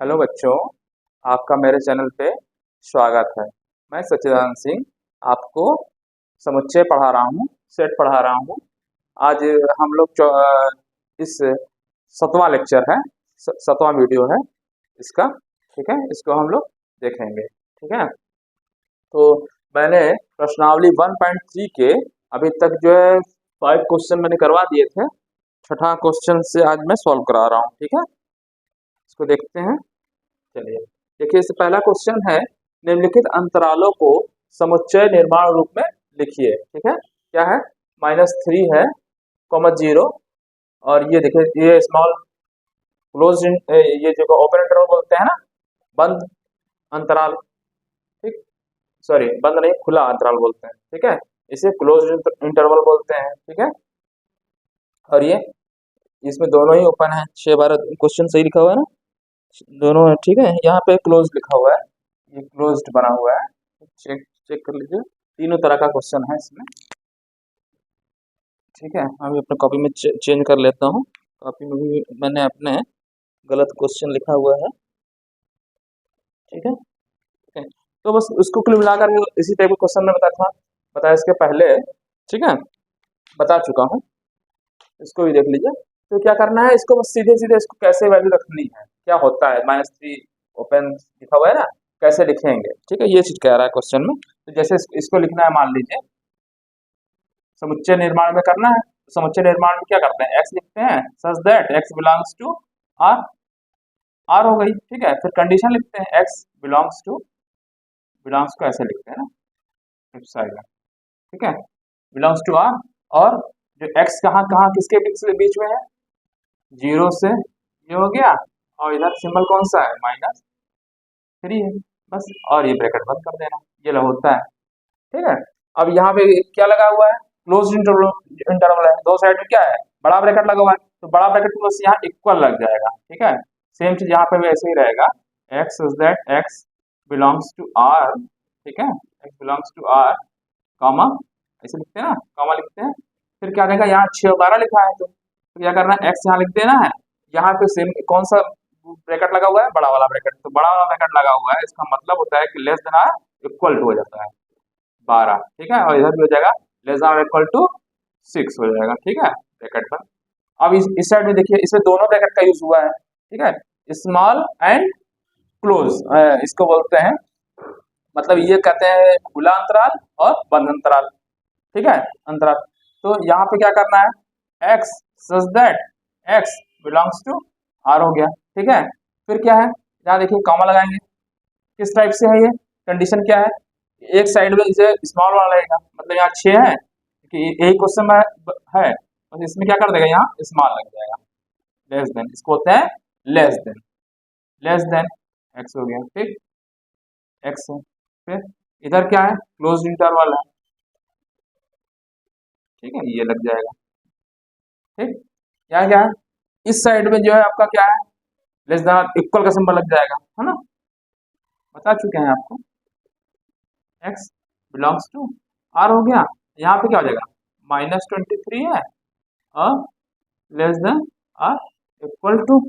Hello बच्चों, आपका मेरे चैनल पे स्वागत है। मैं सच्चिदानंद सिंह आपको समुच्चय पढ़ा रहा हूँ, सेट पढ़ा रहा हूँ। आज हम लोग इस 7वां लेक्चर है, 7वां वीडियो है इसका। ठीक है, इसको हम लोग देखेंगे। ठीक है, तो मैंने प्रश्नावली 1.3 के अभी तक जो है 5 क्वेश्चन मैंने करवा दिए थे। छठा क्वेश्चन से आज मैं सॉल्व करा रहा हूँ। ठीक है, इसको देखते हैं। चलिए देखिए, इससे पहला क्वेश्चन है, निम्नलिखित अंतरालों को समुच्चय निर्माण रूप में लिखिए। ठीक है, क्या है, -3 है, -0, और ये देखिए ये स्मॉल क्लोज, ये जो ओपन इंटरवल बोलते हैं ना, बंद अंतराल। ठीक, सॉरी बंद नहीं, खुला अंतराल बोलते हैं। ठीक है, इसे क्लोज इंटरवल बोलते हैं। ठीक है, और ये इसमें दोनों ही ओपन है। 6-12 क्वेश्चन सही लिखा हुआ है ना, दोनों है। ठीक है, यहाँ पे क्लोज लिखा हुआ है, ये क्लोज्ड बना हुआ है। चेक चेक कर लीजिए, तीनों तरह का क्वेश्चन है इसमें। ठीक है, अभी अपने कॉपी में चेंज कर लेता हूँ। कॉपी में भी मैंने अपने गलत क्वेश्चन लिखा हुआ है। ठीक है, ठीक है, तो बस उसको कुल मिलाकर इसी टाइप का क्वेश्चन में बताया इसके पहले। ठीक है, बता चुका हूँ, इसको भी देख लीजिए। तो क्या करना है, इसको बस सीधे सीधे इसको कैसे वैल्यू रखनी है, क्या होता है, -3 ओपन लिखा हुआ है ना, कैसे लिखेंगे। ठीक है, ये चीज कह रहा है क्वेश्चन में। तो जैसे इसको लिखना है, मान लीजिए समुच्चय निर्माण में करना है, तो समुच्चय निर्माण में क्या करते हैं, एक्स लिखते हैं such that x belongs to R. R हो गई। ठीक है, फिर कंडीशन लिखते हैं, एक्स बिलोंग्स को ऐसे लिखते हैं ना, इफ साइड में। ठीक है, बिलोंग्स टू आर, और जो एक्स कहाँ कहाँ किसके बीच में है, 0 से ये हो गया, और इधर सिंबल कौन सा है, -3 है बस, और ये ब्रैकेट बंद कर देना, ये होता है। ठीक है, अब यहाँ पे क्या लगा हुआ है, क्लोज इंटरवल है, दो साइड में क्या है, बड़ा ब्रैकेट लगा हुआ है, तो बड़ा ब्रैकेट प्लस यहाँ इक्वल लग जाएगा। ठीक है, सेम चीज यहाँ पे भी ऐसे ही रहेगा, x is that x belongs to R. ठीक है, x belongs to R, comma, ऐसे लिखते हैं ना, कॉमा लिखते हैं। फिर क्या देगा, यहाँ 6 और 12 लिखा है, तो क्या करना है, एक्स यहाँ लिख देना है। यहाँ पे सेम कौन सा ब्रैकेट लगा हुआ है, बड़ा वाला ब्रैकेट, तो बड़ा वाला ब्रैकेट लगा हुआ है, इसका मतलब होता है कि less than or equal to हो जाता है 12। ठीक है, और इधर भी हो जाएगा लेस देन इक्वल टू 6 हो जाएगा। ठीक है, ब्रैकेट पर। अब इस साइड में देखिए, इसमें दोनों ब्रैकेट का यूज हुआ है। ठीक है, स्मॉल एंड क्लोज इसको बोलते हैं, मतलब ये कहते हैं खुला अंतराल और बंद अंतराल। ठीक है, अंतराल। तो यहाँ पे क्या करना है, x such that x belongs to R हो गया। ठीक है, फिर क्या है, यहाँ देखिए कॉमा लगाएंगे, किस टाइप से है ये, कंडीशन क्या है, एक साइड में इसे स्मॉल वाला रहेगा, मतलब यहाँ 6 है कि यही क्वेश्चन में है, और इसमें क्या कर देगा, यहाँ स्मॉल लग जाएगा, लेस देन, इसको होते हैं लेस देन एक्स हो गया। ठीक, एक्स है, फिर इधर क्या है, क्लोज इंटरवल है। ठीक है, ये लग जाएगा। ठीक, यहाँ क्या है, इस साइड में जो है आपका क्या है, लेस देन इक्वल का सिंबल लग जाएगा, है ना, बता चुके हैं आपको, एक्स बिलोंग्स टू आर हो गया। यहाँ पे क्या हो जाएगा, -23 है, और less than or equal to.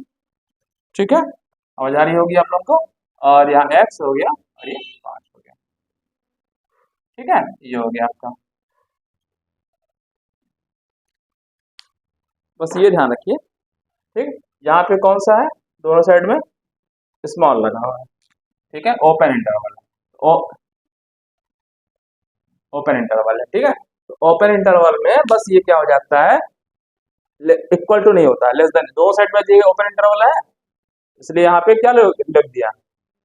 ठीक है, समझ आ रही होगी आप लोग को, और यहाँ एक्स हो गया, और ये 5 हो गया। ठीक है, ये हो गया आपका, बस ये ध्यान रखिए। ठीक, यहाँ पे कौन सा है, दोनों साइड में स्मॉल लगा हुआ है। ठीक है, ओपन इंटरवल है, ओपन इंटरवल है। ठीक है, तो ओपन इंटरवल में बस ये क्या हो जाता है, इक्वल टू नहीं होता है, लेस देन, दो साइड में जो ओपन इंटरवल है, इसलिए यहाँ पे क्या लग दिया,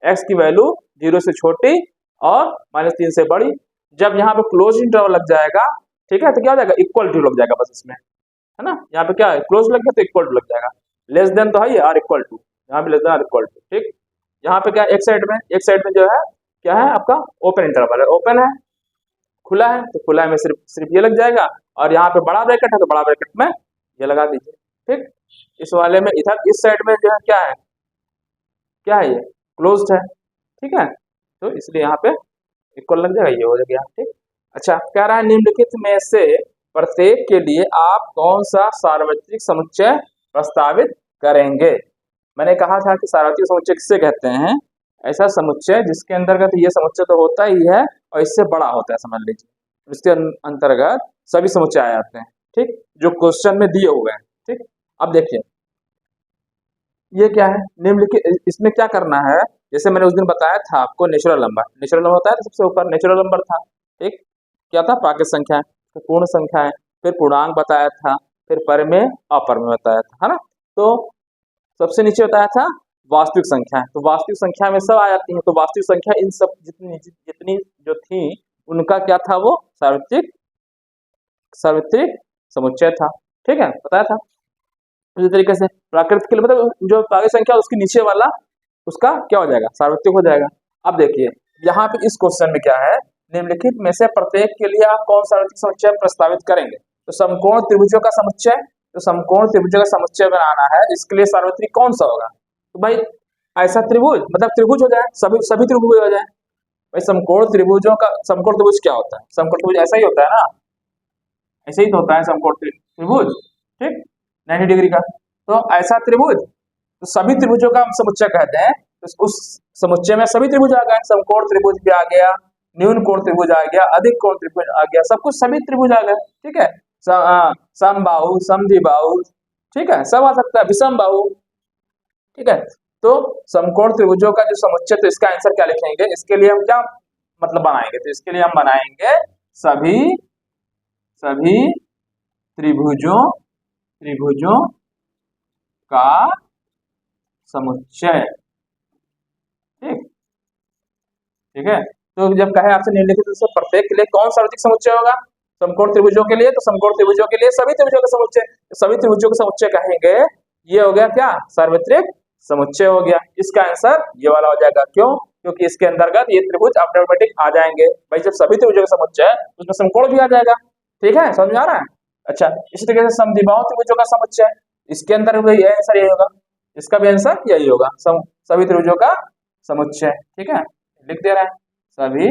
एक्स की वैल्यू 0 से छोटी और -3 से बड़ी। जब यहाँ पे क्लोज इंटरवल लग जाएगा, ठीक है, तो क्या हो जाएगा, इक्वल टू लग जाएगा बस इसमें, है ना, यहाँ पे क्या है, क्लोज लग गया तो इक्वल टू लग जाएगा, लेस देन तो है ये आर इक्वल टू, यहाँ पे less than or equal to. ठीक, यहाँ पे क्या, एक साइड में जो है क्या है आपका, ओपन इंटरवल है, ओपन है, खुला है, तो खुला में सिर्फ सिर्फ ये लग जाएगा, और यहाँ पे बड़ा ब्रैकेट है, तो बड़ा ब्रैकेट में ये लगा दीजिए। ठीक, इस वाले में इधर इस साइड में जो है क्या है ये क्लोज्ड है। ठीक है, तो इसलिए यहाँ पे इक्वल लग जाएगा, ये हो गया। ठीक, अच्छा, कह रहा है निम्नलिखित में से प्रत्येक के लिए आप कौन सा सार्वत्रिक समुच्चय प्रस्तावित करेंगे। मैंने कहा था कि सार्वत्रिक समुच्चय किससे कहते हैं, ऐसा समुच्चय जिसके अंतर्गत ये समुच्चय तो होता ही है और इससे बड़ा होता है, समझ लीजिए, इसके अंतर्गत सभी समुच्चय आ जाते हैं। ठीक, जो क्वेश्चन में दिए हुए हैं। ठीक, अब देखिए ये क्या है, निम्नलिखित, इसमें क्या करना है, जैसे मैंने उस दिन बताया था आपको नेचुरल नंबर बताया था, सबसे ऊपर नेचुरल नंबर था। ठीक, क्या था, प्राकृत संख्या, फिर पूर्ण संख्या, फिर पूर्णांक बताया था, फिर परिमेय अपरिमेय बताया था, है ना। तो सबसे नीचे बताया था वास्तविक संख्या, तो वास्तविक संख्या में सब आ जाती है, तो वास्तविक संख्या इन सब जितनी जितनी जो थी उनका क्या था, वो सार्वत्रिक सार्वत्रिक समुच्चय था। ठीक है, बताया था। इसी तरीके से प्राकृत के लिए मतलब जो प्राकृत संख्या उसके नीचे वाला उसका क्या हो जाएगा, सार्वत्रिक हो जाएगा। अब देखिए यहाँ पे इस क्वेश्चन में क्या है, निम्नलिखित में से प्रत्येक के लिए आप कौन सार्वत्रिक समुच्चय प्रस्तावित करेंगे, तो समकोण त्रिभुजों का समुच्चय, तो समकोण त्रिभुजों का समुच्चय बनाना है, इसके लिए सार्वत्रिक कौन सा होगा, तो भाई ऐसा त्रिभुज, मतलब त्रिभुज हो जाए, सभी सभी त्रिभुज हो जाए। भाई समकोण त्रिभुजों का, समकोण त्रिभुज क्या होता है, समकोण त्रिभुज ऐसा ही होता है ना, ऐसे ही तो होता है समकोण त्रिभुज। ठीक, 90 डिग्री का, तो ऐसा त्रिभुज, तो सभी त्रिभुजों का हम समुच्चय कहते हैं, तो उस समुच्चय में सभी त्रिभुज आ गए, समकोण त्रिभुज भी आ गया, न्यून कोण त्रिभुज आ गया, अधिक कोण त्रिभुज आ गया, सब कुछ सभी त्रिभुज आ गए। ठीक है, समबाहु समद्विबाहु, ठीक है, सब आ सकता है, विषम बाहु। ठीक है, तो समकोण त्रिभुजों का जो समुच्चय, तो इसका आंसर क्या लिखेंगे, इसके लिए हम क्या मतलब बनाएंगे, तो इसके लिए हम बनाएंगे सभी सभी त्रिभुजों त्रिभुजों का समुच्चय। ठीक, ठीक है, तो जब कहे आपसे निम्नलिखित में से प्रत्येक के लिए कौन सार्वत्रिक समुच्चय होगा, समकोण त्रिभुजों के लिए, तो समकोण त्रिभुजों के लिए सभी त्रिभुजों का समुच्चय, सभी त्रिभुजों का समुच्चय कहेंगे, ये हो गया क्या, सार्वत्रिक समुच्चय हो गया। इसका आंसर ये वाला हो जाएगा, क्यों, क्योंकि इसके अंतर्गत ये त्रिभुज ऑटोमेटिक आ जाएंगे। भाई जब सभी त्रिभुजों का समुच्चय है उसमें समकोण भी आ जाएगा। ठीक है, समझ में आ रहा है। अच्छा, इसी तरीके से समद्विबाहु त्रिभुजों का समुच्चय, इसके अंदर भी ये आंसर यही होगा, इसका भी आंसर यही होगा, सभी त्रिभुजों का समुच्चय। ठीक है, लिख दे रहा है सभी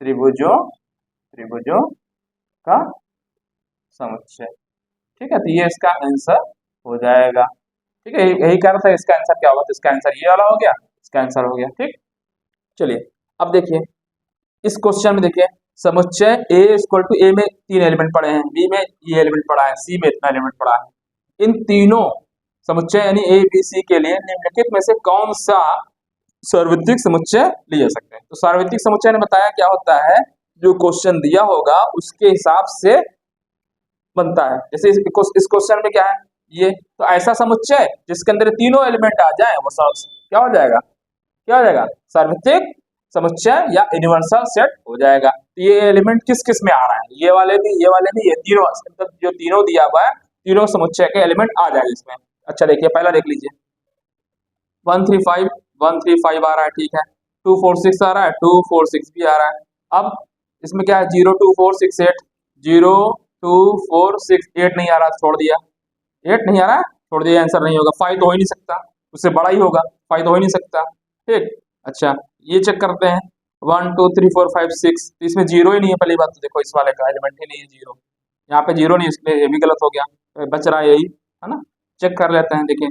त्रिभुजों त्रिभुजों का समुच्चय। ठीक है, तो ये इसका आंसर हो जाएगा। ठीक है, यही कह रहा था इसका आंसर क्या होगा, तो इसका आंसर ये वाला हो गया, इसका आंसर हो गया। ठीक, चलिए अब देखिए इस क्वेश्चन में, देखिए समुच्चय a इक्वल टू, ए में 3 एलिमेंट पड़े हैं, बी में ये एलिमेंट पड़ा है, सी में इतना एलिमेंट पड़ा है, इन तीनों समुच्चय यानी ए बी सी के लिए निम्नलिखित में से कौन सा सार्वत्रिक समुच्चय लिए जा सकते हैं। तो सार्वत्रिक समुच्चय ने बताया क्या होता है, जो क्वेश्चन दिया होगा उसके हिसाब से बनता है। जैसे इस क्वेश्चन में क्या है, ये तो ऐसा समुच्चय जिसके अंदर तीनों एलिमेंट आ जाए वो सब क्या हो जाएगा, क्या हो जाएगा, सार्वत्रिक समुच्चय या यूनिवर्सल सेट हो जाएगा। तो ये एलिमेंट किस किस में आ रहा है, ये वाले भी, ये वाले भी, ये तीनों, मतलब जो तीनों दिया हुआ है तीनों समुच्चय के एलिमेंट आ जाएगा इसमें। अच्छा देखिए पहला देख लीजिए, 135 135 आ रहा है, ठीक है, 246 आ रहा है, 246 भी आ रहा है। अब इसमें क्या है, 02468, 02468 नहीं आ रहा, छोड़ दिया, 8 नहीं आ रहा, छोड़ दिया, आंसर नहीं होगा, 5 तो हो ही नहीं सकता, उससे बड़ा ही होगा, 5 तो हो ही नहीं सकता। ठीक, अच्छा ये चेक करते हैं, 1 2 3 4 5 6, तो इसमें जीरो ही नहीं है, पहली बात तो देखो इस वाले का एलिमेंट ही नहीं है जीरो, यहाँ पे जीरो नहीं, इसमें ये भी गलत हो गया, तो बच रहा है यही, है ना। चेक कर लेते हैं, देखिए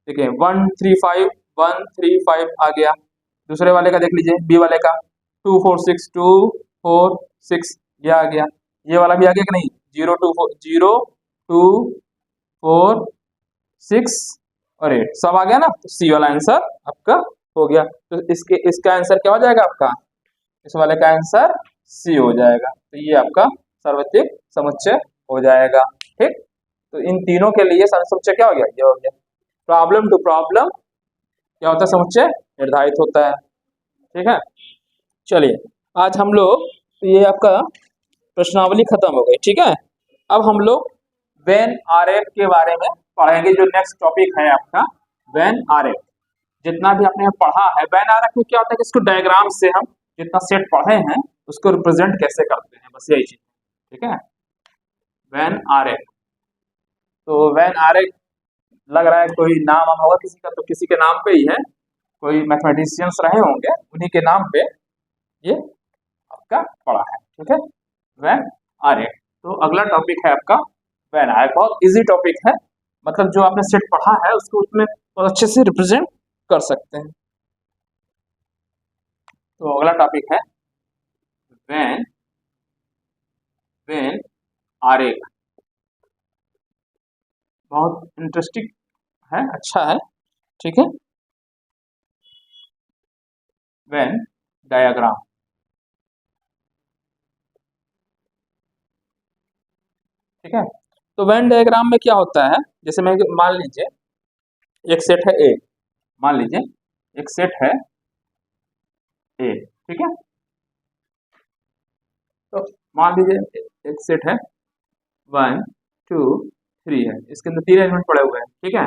देखिए 135 135 आ गया। दूसरे वाले का देख लीजिए, बी वाले का 246 ये आ गया, ये वाला भी आ गया कि नहीं, 0 2 4 6 और 8 सब आ गया ना, तो सी वाला आंसर आपका हो गया। तो इसका आंसर क्या हो जाएगा आपका, इस वाले का आंसर सी हो जाएगा। तो ये आपका सार्वत्रिक समुच्चय हो जाएगा। ठीक, तो इन तीनों के लिए सार्वत्रिक समुच्चय क्या हो गया, ये हो गया। प्रॉब्लम टू प्रॉब्लम क्या होता है, समुच्चय निर्धारित होता है। ठीक है, चलिए आज हम लोग, तो ये आपका प्रश्नावली खत्म हो गई। ठीक है, अब हम लोग वेन आरेख के बारे में पढ़ेंगे, जो नेक्स्ट टॉपिक है आपका वेन आरेख। जितना भी आपने पढ़ा है वेन आरेख में क्या होता है कि इसको डायग्राम से हम जितना सेट पढ़े हैं उसको रिप्रेजेंट कैसे करते हैं, बस यही चीज। ठीक है, वेन आरेख, तो वेन आरेख लग रहा है कोई नाम वाम होगा किसी का, तो किसी के नाम पे ही है, कोई मैथमेटिशियंस रहे होंगे उन्हीं के नाम पे ये आपका पड़ा है। ठीक है, वेन आरेख। तो अगला टॉपिक है आपका वेन आरेख, बहुत इजी टॉपिक है, मतलब जो आपने सेट पढ़ा है उसको उसमें बहुत अच्छे से रिप्रेजेंट कर सकते हैं। तो अगला टॉपिक है वेन वेन आरेख। बहुत इंटरेस्टिंग है, अच्छा है, ठीक है। वेन डायग्राम, ठीक है। तो वेन डायग्राम में क्या होता है, जैसे मैं मान लीजिए एक सेट है ए, मान लीजिए एक सेट है ए, ठीक है। तो मान लीजिए एक सेट है 1 2 3 है, इसके अंदर 3 एलिमेंट पड़े हुए हैं, ठीक है।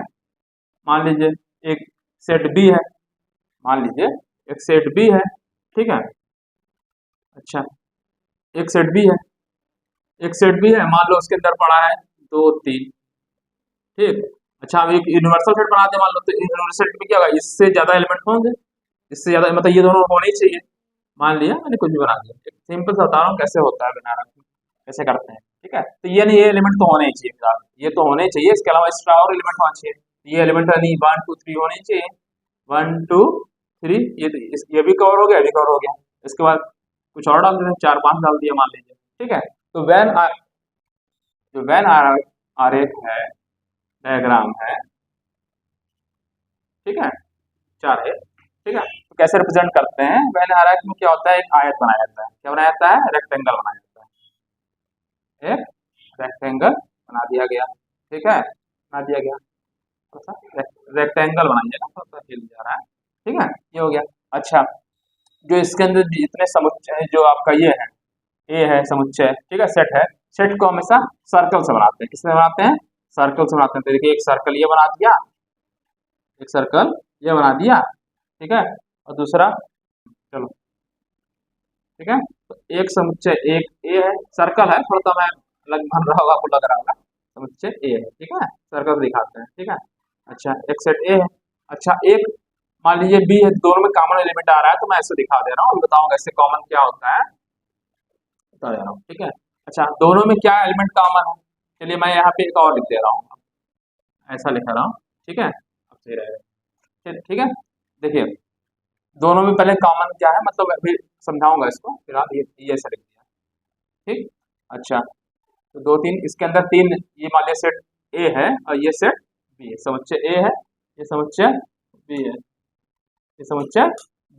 मान लीजिए एक सेट बी है, मान लीजिए एक सेट बी है, ठीक है। अच्छा, एक सेट बी है, एक सेट बी है, मान लो उसके अंदर पड़ा है 2 3, ठीक। अच्छा, अब एक यूनिवर्सल सेट बना दे मान लो, तो यूनिवर्सल सेट में क्या होगा, इससे ज्यादा एलिमेंट होंगे, इससे ज्यादा मतलब ये दोनों होने ही चाहिए। मान लिया मैंने, कुछ भी बना दिया, एक सिंपल सा बता रहा हूँ कैसे होता है बना रहा, कैसे करते हैं, ठीक है। तो ये नहीं, ये एलिमेंट तो होने ही चाहिए फिलहाल, ये तो होने ही चाहिए, इसके अलावा एक्स्ट्रा और एलिमेंट होना चाहिए। ये एलिमेंट नहीं 1 2 3 होने ही चाहिए, 1 2 3, ये भी कवर हो गया, ये भी कवर हो गया। इसके बाद कुछ और डाल देते हैं, 4 5 डाल दिया मान लीजिए, ठीक है। तो जो वैन आरेख है, डायग्राम है, ठीक है, 4 है, ठीक है। तो कैसे रिप्रेजेंट करते हैं, वैन आरेख में क्या होता है, एक आयत बनाया जाता है, क्या बनाया जाता है, रेक्टेंगल बनाया जाता है, एक रेक्टेंगल बना दिया गया, ठीक है, बना दिया गया, थोड़ा सा रेक्टेंगल बनाइए ना, थोड़ा सा हिल जा रहा है, ठीक है, ये हो गया। अच्छा, जो इसके अंदर जितने समुच्चय जो आपका ये है, ए है समुच्चय, ठीक है, सेट है, सेट को हमेशा सर्कल से बनाते हैं, किससे बनाते हैं, सर्कल से बनाते हैं। तो देखिए एक सर्कल ये बना दिया, एक सर्कल ये बना दिया, ठीक है, और दूसरा, चलो, ठीक है। तो एक समुच्चय एक ए है, सर्कल है, थोड़ा सा मैं अलग बन रहा होगा, आपको लग रहा होगा, समुच्चय ए है, ठीक है, सर्कल दिखाते हैं, ठीक है। अच्छा, एक सेट ए है, अच्छा एक मान लीजिए बी है, दोनों में कॉमन एलिमेंट आ रहा है, तो मैं ऐसे दिखा दे रहा हूँ, बताऊंगा इससे कॉमन क्या होता है, बता दे रहा हूँ, ठीक है। अच्छा, दोनों में क्या एलिमेंट कॉमन है, चलिए मैं यहाँ पे एक और लिख दे रहा हूँ, ऐसा लिख रहा हूँ, ठीक है, अब सही रहेगा, ठीक है। देखिए दोनों में पहले कॉमन क्या है, मतलब अभी समझाऊंगा इसको, फिर आप ये ऐसा लिख दिया, ठीक। अच्छा, तो 2 3 इसके अंदर 3, ये मान लिया सेट ए है और ये सेट बी है, समुच्चय ए है, ये समुच्चय बी है, ये समुच्चय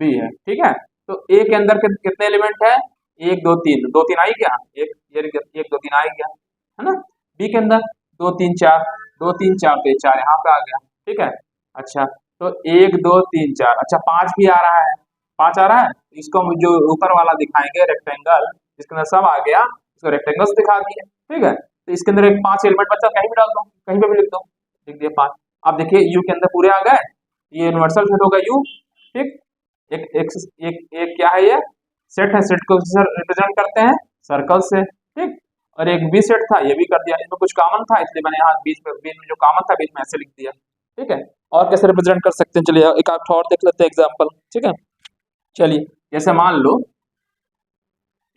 बी है, ठीक है। तो ए के अंदर कितने एलिमेंट है, 1 2 3, 2 3 आई गया, एक ये 1 2 3 आ गया, है ना। बी के अंदर 2 3 4, 2 3 4, तो 4 यहाँ पे आ गया, ठीक है। अच्छा, तो 1 2 3 4, अच्छा 5 भी आ रहा है, 5 आ रहा है, तो इसको हम जो ऊपर वाला दिखाएंगे रेक्टेंगल, जिसके अंदर सब आ गया, इसको रेक्टेंगल्स दिखा दिए, ठीक है। तो इसके अंदर एक 5 एलिमेंट बचा, कहीं भी डाल दो, कहीं पे भी लिख दो, लिख दिया 5। अब देखिए यू के अंदर पूरे आ गए, ये यूनिवर्सल सेट होगा यू, ठीक। एक एक एक, एक क्या है, ये सेट है, सेट को रिप्रेजेंट करते हैं सर्कल से, ठीक। और एक बी सेट था, ये भी कर दिया, इसमें कुछ कॉमन था इसलिए मैंने यहाँ बीच में जो कॉमन था बीच में ऐसे लिख दिया, ठीक है। और कैसे रिप्रेजेंट कर सकते हैं, चलिए एक आध और देख लेते हैं एग्जांपल, ठीक है। चलिए जैसे मान लो,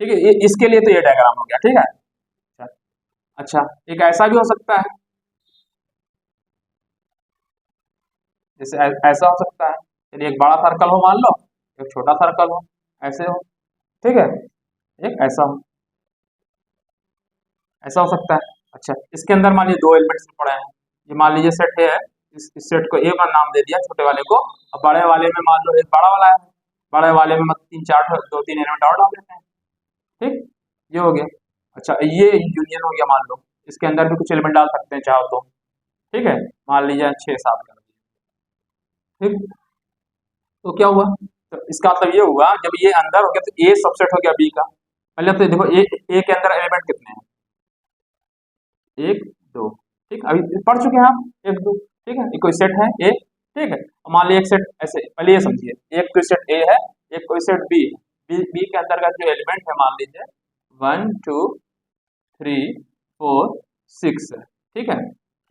ठीक है, ये इसके लिए तो ये डायग्राम हो गया, ठीक है। अच्छा, अच्छा एक ऐसा भी हो सकता है, जैसे ऐसा हो सकता है, चलिए एक बड़ा सर्कल हो मान लो, एक छोटा सर्कल हो, ऐसे हो, ठीक है, एक ऐसा हो, ऐसा हो सकता है। अच्छा, इसके अंदर मान लीजिए 2 एलिमेंट्स पड़े हैं, ये मान लीजिए सेट है, इस सेट को ए का नाम दे दिया, छोटे वाले को, और बड़े वाले में मान लो एक बड़ा वाला है, बड़े वाले में मतलब 3 4 2 3 एलिमेंट और डाल देते हैं, ठीक, ये हो गया। अच्छा, ये यूनियन हो गया, मान लो इसके अंदर भी कुछ एलिमेंट डाल सकते हैं चाहो तो, ठीक है, मान लीजिए 6 7 कर दिया, ठीक। तो क्या हुआ, तो इसका मतलब ये हुआ, जब ये अंदर हो गया तो ए सबसेट हो गया बी का। पहले तो देखो ए के अंदर एलिमेंट कितने हैं, 1 2, ठीक, अभी पढ़ चुके हैं हम 1 2, ठीक है, ये कोई सेट है ए, ठीक है। मान लीजिए एक सेट ऐसे, पहले ये समझिए एक कोई सेट ए है, एक कोई सेट बी है, बी के अंदर का जो एलिमेंट है मान लीजिए 1 2 3 4 6 है, ठीक है,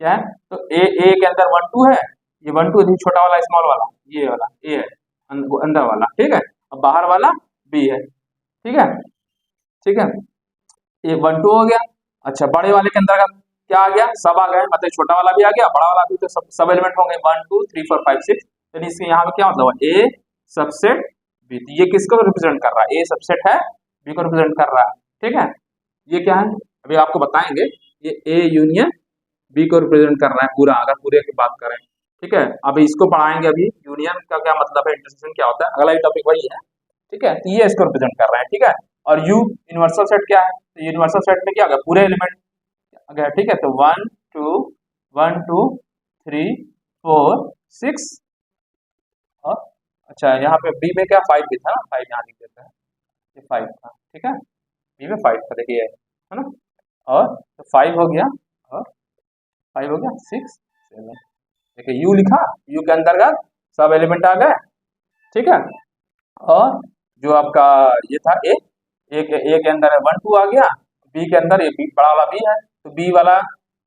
क्या है, तो ए के अंदर 1 2 है, ये 1 2 छोटा वाला स्मॉल वाला ये वाला ए है, अंदर वाला, ठीक है, और बाहर वाला बी है, ठीक है, ठीक है, ये 1 2 हो गया। अच्छा, बड़े वाले के अंदर का क्या आ गया, सब आ गए, मतलब छोटा वाला भी आ गया, बड़ा वाला भी, तो सब एलिमेंट होंगे 1 2 3 4 5 6। यानी इसके यहाँ पे क्या मतलब है, ए सबसेट बी, तो ये किसको रिप्रेजेंट कर रहा है, ए सबसेट है, बी को रिप्रेजेंट कर रहा है। ठीक है, ये क्या है अभी आपको बताएंगे, ये ए यूनियन बी को रिप्रेजेंट कर रहा है पूरा, अगर पूरे की बात करें। ठीक है, अभी इसको पढ़ाएंगे, अभी यूनियन का क्या मतलब है, इंटरसेक्शन क्या होता है, अगला ही टॉपिक वही है। ठीक है, तो ये इसको रिप्रेजेंट कर रहा है। ठीक है, और यू यूनिवर्सल सेट क्या है, तो यूनिवर्सल सेट में क्या होगा, पूरे एलिमेंट आ गया। ठीक है, तो 1 2 3 4 6 और अच्छा यहाँ पे बी में क्या 5 भी था ना, 5 यहाँ लिख देते हैं, ये 5 था। ठीक है, बी में 5 था, देखिए है ना, और तो 5 हो गया, और 5 हो गया 6 7। देखिए यू लिखा, यू के अंतर्गत सब एलिमेंट आ गए। ठीक है, और जो आपका ये था ए, ए के अंदर 1 2 आ गया, बी के अंदर ये बी बड़ा वाला बी है, तो बी वाला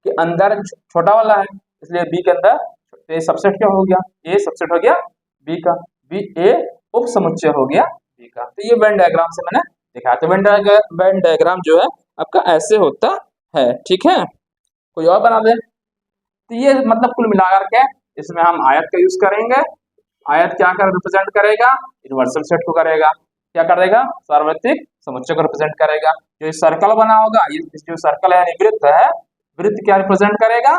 के अंदर छोटा वाला है, इसलिए बी के अंदर ए सबसेट क्या हो गया, ए सबसेट हो गया बी का, बी ए उप समुच्चय हो गया बी का। तो ये वेन डायग्राम से मैंने दिखाया। तो वेन डायग्राम जो है आपका ऐसे होता है। ठीक है, कोई और बना दे। तो ये मतलब कुल मिलाकर के इसमें हम आयत का यूज करेंगे। आयत क्या कर रिप्रेजेंट करेगा, यूनिवर्सल सेट को करेगा, क्या करेगा, सार्वत्रिक समुच्चय को रिप्रेजेंट करेगा। जो सर्कल बना होगा, ये जो सर्कल है वृत्त है, वृत्त क्या रिप्रेजेंट करेगा,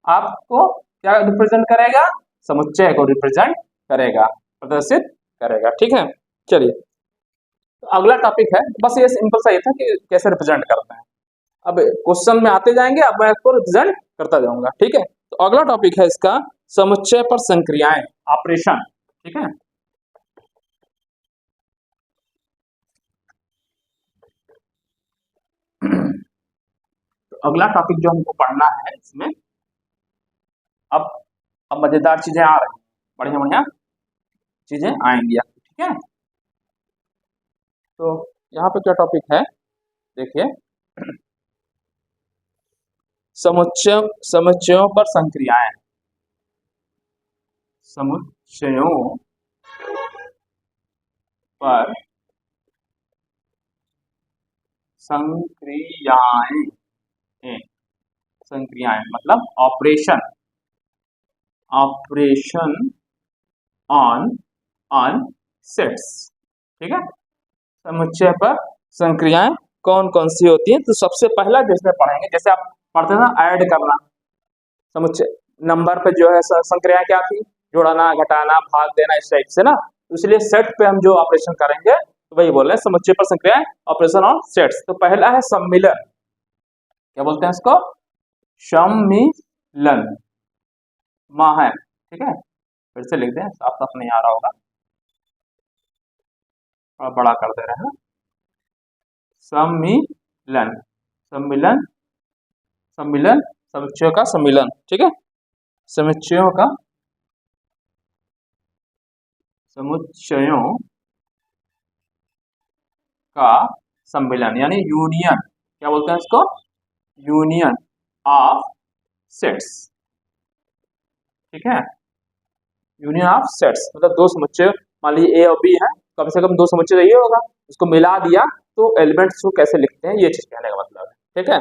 आपको क्या रिप्रेजेंट करेगा, समुच्चय को रिप्रेजेंट करेगा, प्रदर्शित करेगा। ठीक है, चलिए तो अगला टॉपिक है, बस ये सिंपल सा ये था कि कैसे रिप्रेजेंट करते हैं। अब क्वेश्चन में आते जाएंगे, अब मैं इसको रिप्रेजेंट करता जाऊंगा। ठीक है, तो अगला टॉपिक है इसका समुच्चय पर संक्रियाएं, ऑपरेशन। ठीक है, तो अगला टॉपिक जो हमको पढ़ना है इसमें, अब मजेदार चीजें आ रही हैं, बढ़िया बढ़िया चीजें आएंगी आपको। ठीक है, तो यहाँ पे क्या टॉपिक है देखिए, समुच्चयों पर संक्रियाएं, समुच्चयों पर संक्रियाएं, संक्रियाएं मतलब ऑपरेशन, ऑपरेशन ऑन सेट्स। ठीक है, समुच्चय पर संक्रियाएं कौन कौन सी होती हैं, तो सबसे पहला जिसमें पढ़ेंगे, जैसे आप पढ़ते थे ना ऐड करना, समुच्चय नंबर पे जो है संक्रियाएं क्या थी, जोड़ना घटाना भाग देना, इस टाइप से ना। तो इसलिए सेट पे हम जो ऑपरेशन करेंगे तो वही बोल रहे हैं, समुच्चय पर संक्रियाएं ऑपरेशन ऑन सेट्स। तो पहला है सम्मिलन, क्या बोलते हैं इसको, सम्मिलन माँ है। ठीक है, फिर से लिख दें, साफ साफ नहीं आ रहा होगा, थोड़ा बड़ा कर दे रहे हैं। सम्मिलन, सम्मिलन, सम्मिलन समुच्चयों का सम्मिलन। ठीक है, समुच्चयों का, समुच्चयों का सम्मिलन यानी यूनियन, क्या बोलते हैं इसको, यूनियन ऑफ सेट्स। ठीक है, यूनियन ऑफ सेट्स मतलब दो समुच्चय, मान लीजिए ए और बी है, कम से कम दो समुच्चय चाहिए होगा, उसको मिला दिया तो एलिमेंट्स को कैसे लिखते हैं, ये चीज कहने का मतलब है। ठीक है,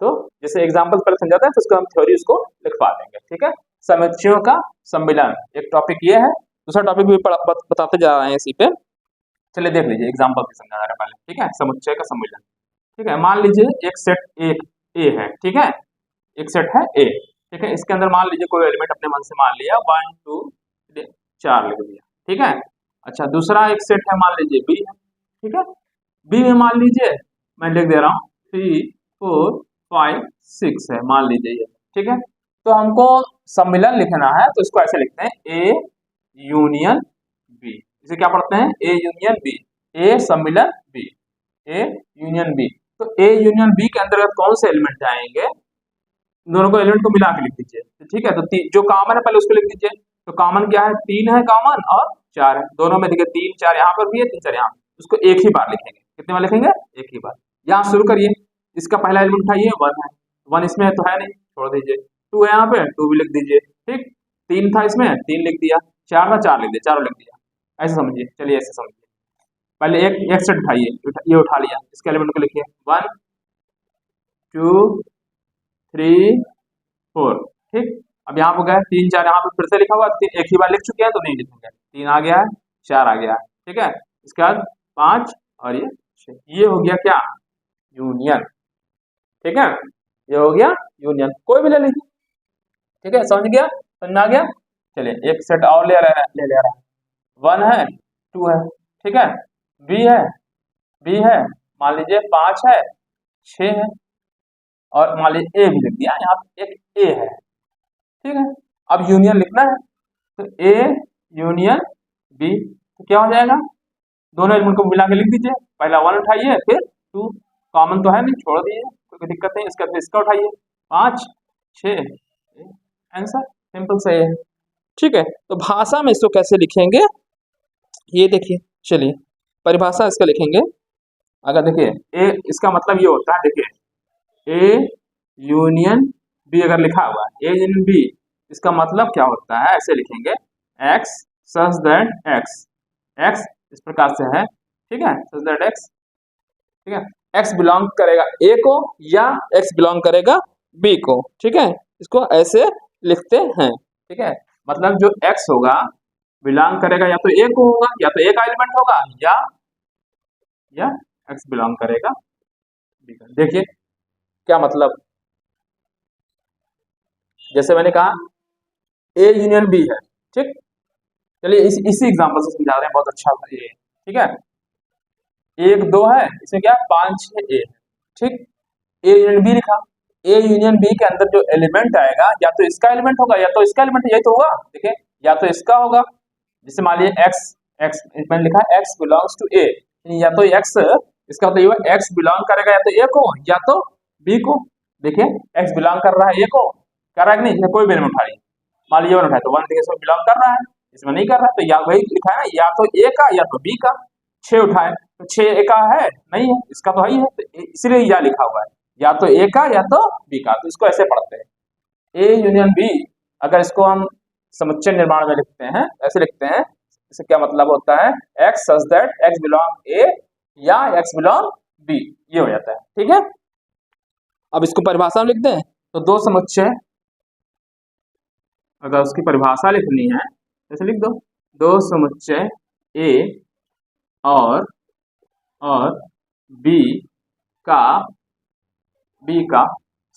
तो जैसे एग्जांपल पहले समझाते हैं, तो उसको हम थ्योरी उसको लिखवा देंगे। ठीक है, समुच्चयों का सम्मिलन एक टॉपिक ये है, दूसरा टॉपिक भी बताते जा रहे हैं इसी पे। चलिए देख लीजिए, एग्जांपल से समझा रहे पहले। ठीक है, समुच्चय का सम्मिलन। ठीक है, मान लीजिए एक सेट एक ए है। ठीक है, एक सेट है ए। ठीक है, इसके अंदर मान लीजिए कोई एलिमेंट अपने मन से मान लिया 1 2 3 4 लिख दिया। ठीक है, अच्छा दूसरा एक सेट है, मान लीजिए बी है। ठीक है, बी में मान लीजिए मैं लिख दे रहा हूँ 3 4 5 6 है, मान लीजिए ये। ठीक है, तो हमको सम्मिलन लिखना है, तो इसको ऐसे लिखते हैं ए यूनियन बी। इसे क्या पढ़ते हैं, ए यूनियन बी, ए सम्मिलन बी, ए यूनियन बी। तो ए यूनियन बी के अंतर्गत कौन से एलिमेंट आएंगे, दोनों को एलिमेंट को मिला के लिख दीजिए। तो ठीक है, तो जो कॉमन है पहले उसको लिख दीजिए। तो कॉमन क्या है, 3 है कॉमन और 4 है, दोनों में देखिए 3 4 यहाँ पर भी है, 3 4 यहाँ, उसको एक ही बार लिखेंगे। कितने बार लिखेंगे, एक ही बार। यहाँ शुरू करिए, इसका पहला एलिमेंट उठाइए 1 है, 1 इसमें तो है नहीं, छोड़ दीजिए। 2 है यहाँ पे, 2 भी लिख दीजिए। ठीक, 3 था इसमें, 3 लिख दिया, 4 था 4 लिख दिया, चारों लिख दिया। ऐसे समझिए, चलिए ऐसे समझिए। पहले एक सेट उठाइए, ये उठा लिया, इसके एलिमेंट को लिखिए 1 2 3 4। ठीक, अब यहाँ पर गए 3 4, यहाँ पे फिर से लिखा हुआ, एक ही बार लिख चुके हैं तो नहीं लिखेंगे। 3 आ गया है, 4 आ गया है। ठीक है, इसके बाद 5 और ये 6, ये हो गया क्या, यूनियन। ठीक है, ये हो गया यूनियन, कोई भी ले लीजिए। ठीक है, समझ गया, समझ में आ गया। चलिए एक सेट और ले रहे हैं, ले रहा है। 1 है, 2 है। ठीक है, बी है, मान लीजिए 5 है, 6 है, और मान लीजिए ए भी लिख दिया, यहाँ पे एक ए है। ठीक है, अब यूनियन लिखना है, तो ए यूनियन बी, तो क्या हो जाएगा, दोनों एलिमेंट को मिला के लिख दीजिए। पहला 1 उठाइए, फिर 2, कॉमन तो है नहीं, छोड़ दीजिए, कोई दिक्कत नहीं। इसका फिर इसका उठाइए, 5 6, आंसर सिंपल से है। ठीक है, तो भाषा में इसको कैसे लिखेंगे, ये देखिए। चलिए परिभाषा इसका लिखेंगे। अगर देखिए ए, इसका मतलब ये होता है, देखिए ए यूनियन बी अगर लिखा हुआ है, ए यूनियन बी, इसका मतलब क्या होता है, ऐसे लिखेंगे, x such that x, x इस प्रकार से है। ठीक है, सच दैट एक्स, ठीक है, एक्स बिलोंग करेगा ए को या एक्स बिलोंग करेगा बी को। ठीक है, इसको ऐसे लिखते हैं। ठीक है, मतलब जो एक्स होगा बिलोंग करेगा या तो ए को होगा, या तो ए का एलिमेंट होगा, या एक्स बिलोंग करेगा बी का। देखिए क्या मतलब, जैसे मैंने कहा ए यूनियन बी है। ठीक, चलिए इसी एग्जांपल से समझा रहे हैं, बहुत अच्छा ये। ठीक है, 1 2 है, इसमें क्या है, 5 6 ए है। ठीक, ए यूनियन बी लिखा, ए यूनियन बी के अंदर जो एलिमेंट आएगा, या तो इसका एलिमेंट होगा या तो इसका एलिमेंट, यही तो होगा। देखिए, या तो इसका होगा, जैसे मान लीजिए एक्स, एक्स मैंने लिखा है एक्स बिलोंग्स टू ए, या तो एक्स, इसका मतलब ये एक्स बिलोंग करेगा या तो ए को या तो बी को। देखिए एक्स बिलोंग कर रहा है ए को, कर रहा है कि नहीं, कोई भी एलिमेंट उठा लीजिए, मान लीजिए 1 उठाए तो 1 देखिए इसमें बिलोंग कर रहा है, इसमें नहीं कर रहा है, तो या वही लिखा है ना, या तो ए का या तो बी का। 6 उठाए तो 6 ए का है नहीं है, इसका तो है ही है, तो इसलिए या लिखा हुआ है, या तो ए का या तो बी का। तो इसको ऐसे पढ़ते हैं, ए यूनियन बी। अगर इसको हम समुच्चय निर्माण में लिखते हैं, ऐसे लिखते हैं, इससे क्या मतलब होता है, x such that X belong A या एक्स बिलोंग बी, ये हो जाता है। ठीक है, अब इसको परिभाषा में लिख दें, तो दो समुच्चय, अगर उसकी परिभाषा लिखनी है जैसे लिख दो, दो समुच्चय ए और बी का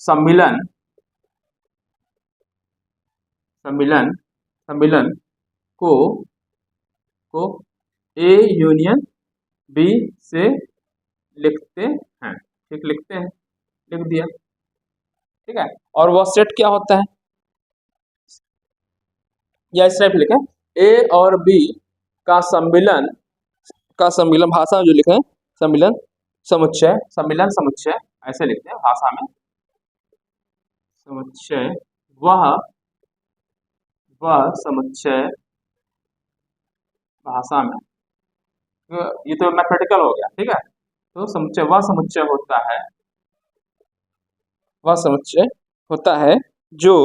सम्मिलन को ए यूनियन बी से लिखते हैं। ठीक, लिखते हैं, लिख दिया। ठीक है, और वह सेट क्या होता है, या इस टाइप लिखें, ए और बी का सम्मिलन, भाषा में जो लिखे सम्मिलन समुच्चय, ऐसे लिखते हैं भाषा में, समुच्चय, वह समुच्चय भाषा में, ये तो मैथमेटिकल हो गया। ठीक है, तो समुच्चय, वह समुच्चय होता है जो,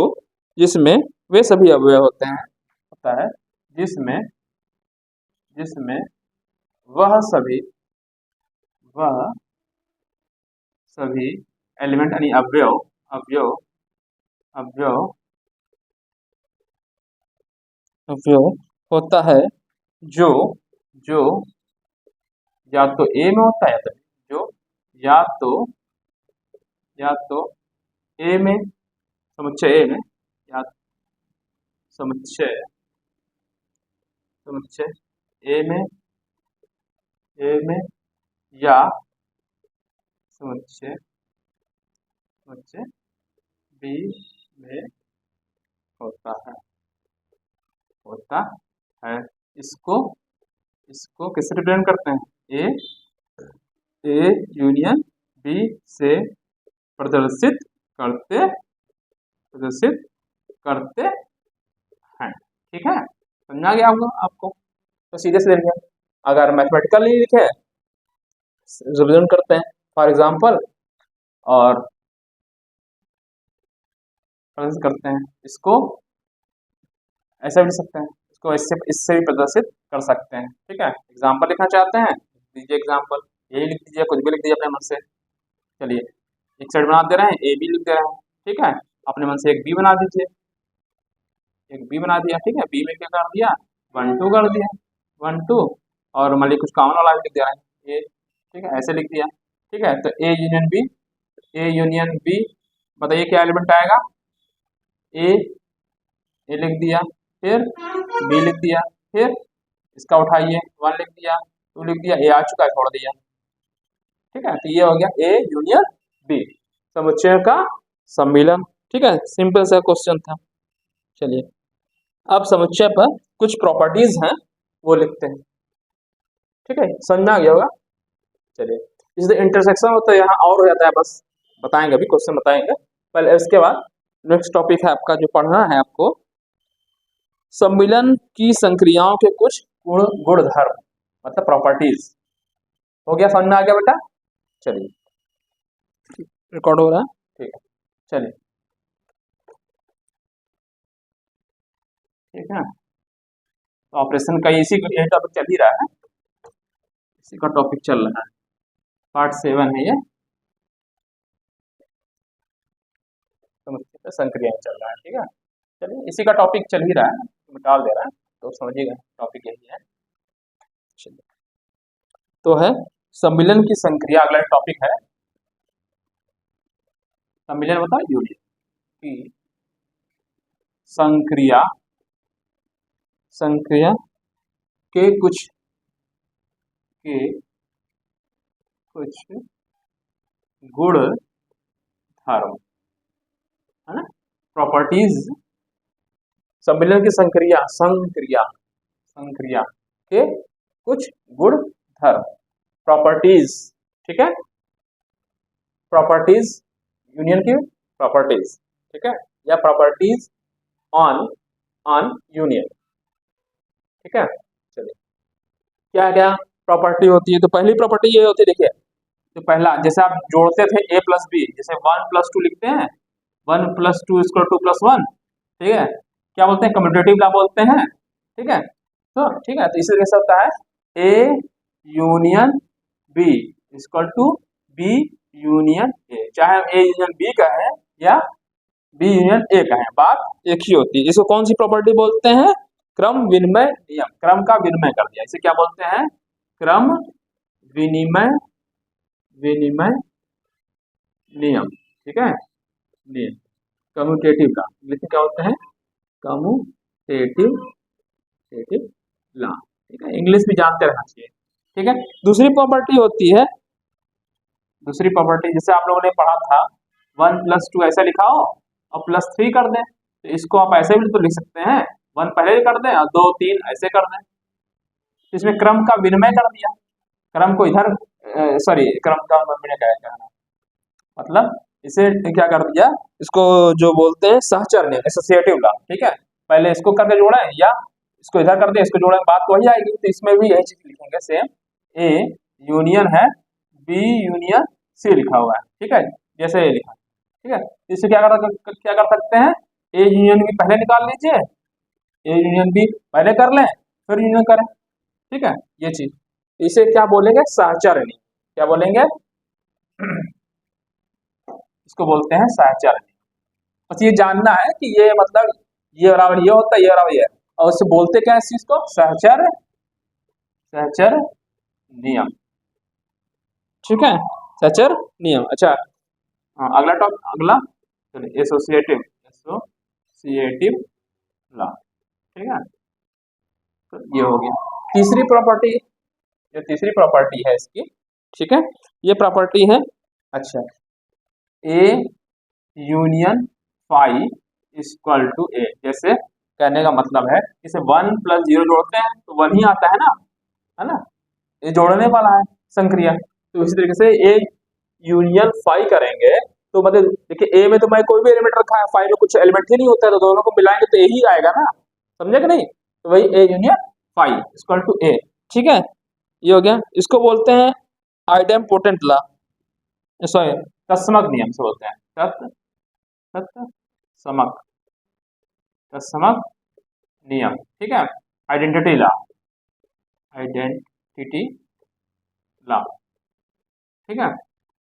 जिसमें वे सभी अवयव होता है, जिसमें वह सभी एलिमेंट यानी अवयव होता है, जो या तो ए में होता है, या तो ए में, समुच्चय ए में, या समुच्चय ए में या समुच्चय बी में होता है। इसको किससे रिप्रेजेंट करते हैं, ए यूनियन बी से प्रदर्शित करते हैं। ठीक है, समझा गया आपको, तो सीधे से लिख गया। अगर मैथमेटिकल नहीं लिखे रिप्रेजेंट करते हैं, फॉर एग्जांपल, और करते हैं, इसको ऐसा भी लिख सकते हैं, इसको इससे भी प्रदर्शित कर सकते हैं। ठीक है, एग्जांपल लिखना चाहते हैं, दीजिए एग्जांपल, यही लिख दीजिए, कुछ भी लिख दीजिए अपने मन से। चलिए एक साइड बना दे रहे हैं, ए बी लिख दे रहे हैं, ठीक है, अपने मन से एक बी बना दीजिए, एक बी बना दिया, ठीक है, बी में क्या कर दिया, 1 2 कर दिया, 1 2, और मान लीजिए कुछ कॉमन वाला भी लिख दिया है ए, ठीक है, ऐसे लिख दिया, ठीक है। तो A union B, A union B, बताइए क्या एलिमेंट आएगा, ए, ए लिख दिया, फिर बी लिख दिया, फिर इसका उठाइए 1 लिख दिया, 2 लिख दिया, ए आ चुका है, छोड़ दिया, ठीक है। तो ये हो गया ए यूनियन बी, समुच्चय का सम्मिलन, ठीक है, सिंपल सा क्वेश्चन था। चलिए अब समुच्चय पर कुछ प्रॉपर्टीज हैं वो लिखते हैं, ठीक है, समझ में आ गया होगा। चलिए इससे इंटरसेक्शन होता है यहाँ और हो जाता है, बस बताएंगे, अभी क्वेश्चन बताएंगे पहले, इसके बाद नेक्स्ट टॉपिक है आपका जो पढ़ना है आपको, सम्मिलन की संक्रियाओं के कुछ गुण धर्म, मतलब प्रॉपर्टीज। हो गया, समझ में आ गया बेटा। चलिए रिकॉर्ड हो रहा है, ठीक है, चलिए ठीक है। ऑपरेशन का इसी यही टॉपिक चल ही रहा है, इसी का टॉपिक चल रहा है, पार्ट 7 है ये, समझते संक्रिया चल रहा है, ठीक है। चलिए इसी का टॉपिक चल ही रहा है, निकाल दे रहा है तो समझिएगा, टॉपिक यही है। चलिए तो है सम्मिलन की संक्रिया, अगला टॉपिक है सम्मिलन, बताओ यूनियन की संक्रिया, संक्रिया के कुछ गुण धर्म, है ना, प्रॉपर्टीज, सम्मिलन की संक्रिया, संक्रिया, संक्रिया के कुछ गुण धर्म, प्रॉपर्टीज, ठीक है, प्रॉपर्टीज, यूनियन की प्रॉपर्टीज, ठीक है, या प्रॉपर्टीज ऑन ऑन यूनियन, ठीक है। चलिए क्या क्या प्रॉपर्टी होती है, तो पहली प्रॉपर्टी ये होती है, देखिए तो पहला, जैसे आप जोड़ते थे a प्लस बी, जैसे 1 + 2 लिखते हैं, 1 + 2 = 2 + 1, ठीक है, क्या बोलते हैं, कम्यूटेटिव लॉ बोलते हैं, ठीक है। तो ठीक है, तो इसी तरह से होता है a union b = b union a, चाहे a यूनियन b का है या b यूनियन a का है, बात एक ही होती है। इसको कौन सी प्रॉपर्टी बोलते हैं, क्रम विनिमय नियम, क्रम का विनिमय कर दिया, इसे क्या बोलते हैं, क्रम विनिमय विनिमय नियम, ठीक है, नियम, कम्यूटेटिव लॉ, इंग्लिश में क्या बोलते हैं, कम्यूटेटिव लॉ, ठीक है, इंग्लिश भी जानते रहना चाहिए, ठीक है। दूसरी प्रॉपर्टी होती है, दूसरी प्रॉपर्टी जैसे आप लोगों ने पढ़ा था 1 + 2 ऐसा लिखाओ और +3 कर दें, तो इसको आप ऐसे भी तो लिख सकते हैं, 1 पहले कर दें और 2 3 ऐसे कर दें, इसमें क्रम का विनिमय कर दिया, क्रम को इधर सॉरी क्रम का विनिमय क्या कहना, मतलब इसे क्या कर दिया, इसको जो बोलते हैं सहचर नियम, एसोसिएटिव लॉ, ठीक है, पहले इसको करके जोड़े या इसको इधर कर दिया, इसको जोड़े, बात वही आएगी। तो इसमें भी यही चीज लिखेंगे सेम, ए यूनियन है बी यूनियन सी लिखा हुआ है, ठीक है, जैसे ये लिखा, ठीक है। इसे क्या कर सकते हैं, ए यूनियन बी पहले निकाल लीजिए, ए यूनियन बी पहले कर लें फिर यूनियन करें, ठीक है, ये चीज, इसे क्या बोलेंगे, सहचर नियम, क्या बोलेंगे इसको बोलते हैं सहचर नियम। बस ये जानना है कि ये मतलब ये बराबर ये होता है, ये बराबर ये, और उससे बोलते क्या है इस चीज को, सहचर, सहचर नियम, ठीक है, सहचर नियम। अच्छा अगला टॉपिक, अगला चलिए एसोसिएटिव, एसोसिएटिव लॉ, ठीक है, तो ये हो गया तीसरी प्रॉपर्टी, जो तीसरी प्रॉपर्टी है इसकी, ठीक है, ये प्रॉपर्टी है, अच्छा ए यूनियन फाई = ए, जैसे कहने का मतलब है जैसे 1 + 0 जोड़ते हैं तो 1 ही आता है ना, ये जोड़ने वाला है संक्रिया, तो इसी तरीके से ए यूनियन फाई करेंगे तो मतलब देखिए ए में तो मैं कोई भी एलिमेंट रखा है, फाई में कुछ एलिमेंट ही नहीं होता है, तो दोनों को मिलाएंगे तो ए ही आएगा ना, समझे कि नहीं, तो वही ए यूनियन फाई = ए, ठीक है, ये हो गया। इसको बोलते हैं आइडेम्पोटेंट लॉ, सॉरी तत्समक नियम से बोलते हैं, तत्समक, तत्समक नियम, ठीक है, आइडेंटिटी लॉ, आइडेंटिटी लॉ, ठीक है।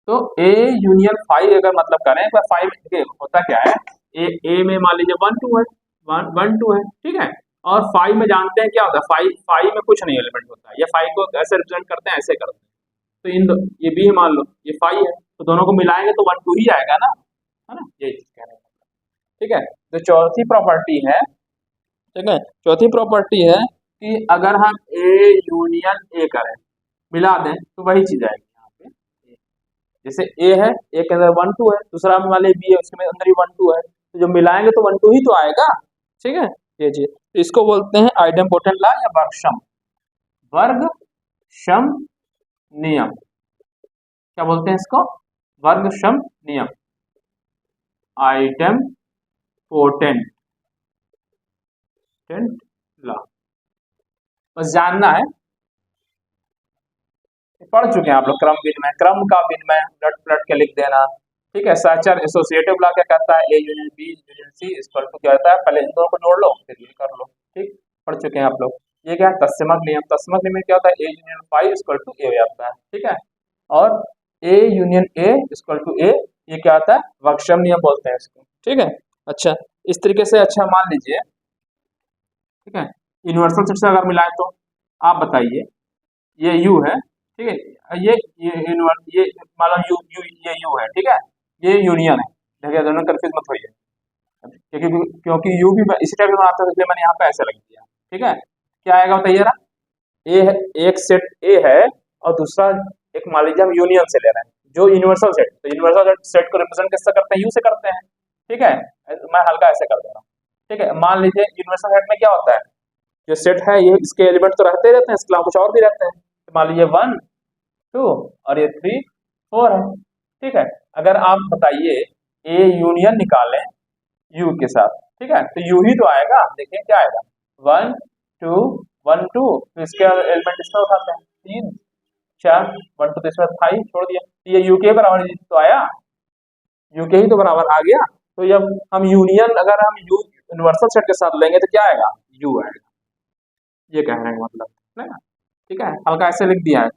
तो ए यूनियन फाइव अगर मतलब करें तो फाइव होता क्या है, ए में मान लीजिए 1 2 है, 1 2 है, ठीक है। और फाइव में जानते हैं क्या होता है, फाइव फाइव में कुछ नहीं एलिमेंट होता है, ये फाइव को ऐसे रिप्रेजेंट करते हैं, ऐसे करते हैं। तो ये बी मान लो, ये फाइव है, तो दोनों को मिलाएंगे तो 1 2 ही आएगा ना, है ना, यही चीज कह रहे हैं, ठीक है। तो चौथी प्रॉपर्टी है, ठीक है, चौथी प्रॉपर्टी है कि अगर हम ए यूनियन ए करें, मिला दें, तो वही चीज आएगी यहाँ पे। जैसे ए है, ए के अंदर 1 2 है, दूसरा वाले बी है, उसके अंदर भी 1 2 है, तो जो मिलाएंगे तो 1 2 ही तो आएगा, ठीक है। ये चीज, तो इसको बोलते हैं आइडेम्पोटेंट लॉ या वर्गक्षम नियम। क्या बोलते हैं इसको, वर्गक्षम नियम, आइडेम्पोटेंट लॉ। बस जानना है, पढ़ चुके हैं आप लोग, क्रम विनिमय, क्रम का विनिमय उलट पलट के लिख देना, ठीक है। सहचर एसोसिएटिव लॉ क्या कहता है, A union B union C equal to क्या होता है, पहले इन दोनों को जोड़ लो फिर ये कर लो, ठीक, पढ़ चुके हैं आप लोग। ये क्या है, तत्समक नियम, तत्समक नियम क्या होता है, A union five equal to A हो जाता है, ठीक है। और A union A equal to A, ये क्या होता है, वर्गक्षम नियम बोलते हैं इसको, ठीक है। अच्छा, इस तरीके से, अच्छा मान लीजिए, ठीक है, यूनिवर्सल सेट से अगर मिलाएं तो आप बताइए, ये यू है, ठीक है, ये मान लो यू यू ये यू है, ठीक है, ये यूनियन है, देखिए दोनों कंफ्यूज मत होइए, क्योंकि यू भी इसी टाइप से बनाते हैं, इसलिए मैंने यहाँ पे ऐसे लग दिया, ठीक है। क्या आएगा बताइए ना, ए है, एक सेट ए है और दूसरा एक मान लीजिए हम यूनियन से ले रहे हैं, जो यूनिवर्सल सेट, तो यूनिवर्सल सेट को रिप्रेजेंट किससे करते हैं, यू से करते हैं, ठीक है। मैं हल्का ऐसे कर दे रहा हूँ, ठीक है। मान लीजिए यूनिवर्सल सेट में क्या होता है, जो सेट है ये इसके एलिमेंट तो रहते ही रहते हैं, इसके अलावा कुछ और भी रहते हैं, तो मान लीजिए 1 2 और ये 3 4 है, ठीक है। अगर आप बताइए ए यूनियन निकालें यू के साथ, ठीक है, तो यू ही तो आएगा, देखिए क्या आएगा, 1 2 1 2, तो इसके एलिमेंट इसमें उठाते हैं, 3 4 1 2, तो इसमें 5 छोड़ दिया, ये यू के बराबर तो आया, यू के ही तो बराबर आ गया। तो जब हम यूनियन, अगर हम यू यूनिवर्सल सेट के साथ लेंगे तो क्या आएगा, यू आएगा, ये कहने का मतलब है ना, ठीक है। हल्का ऐसे लिख दिया है,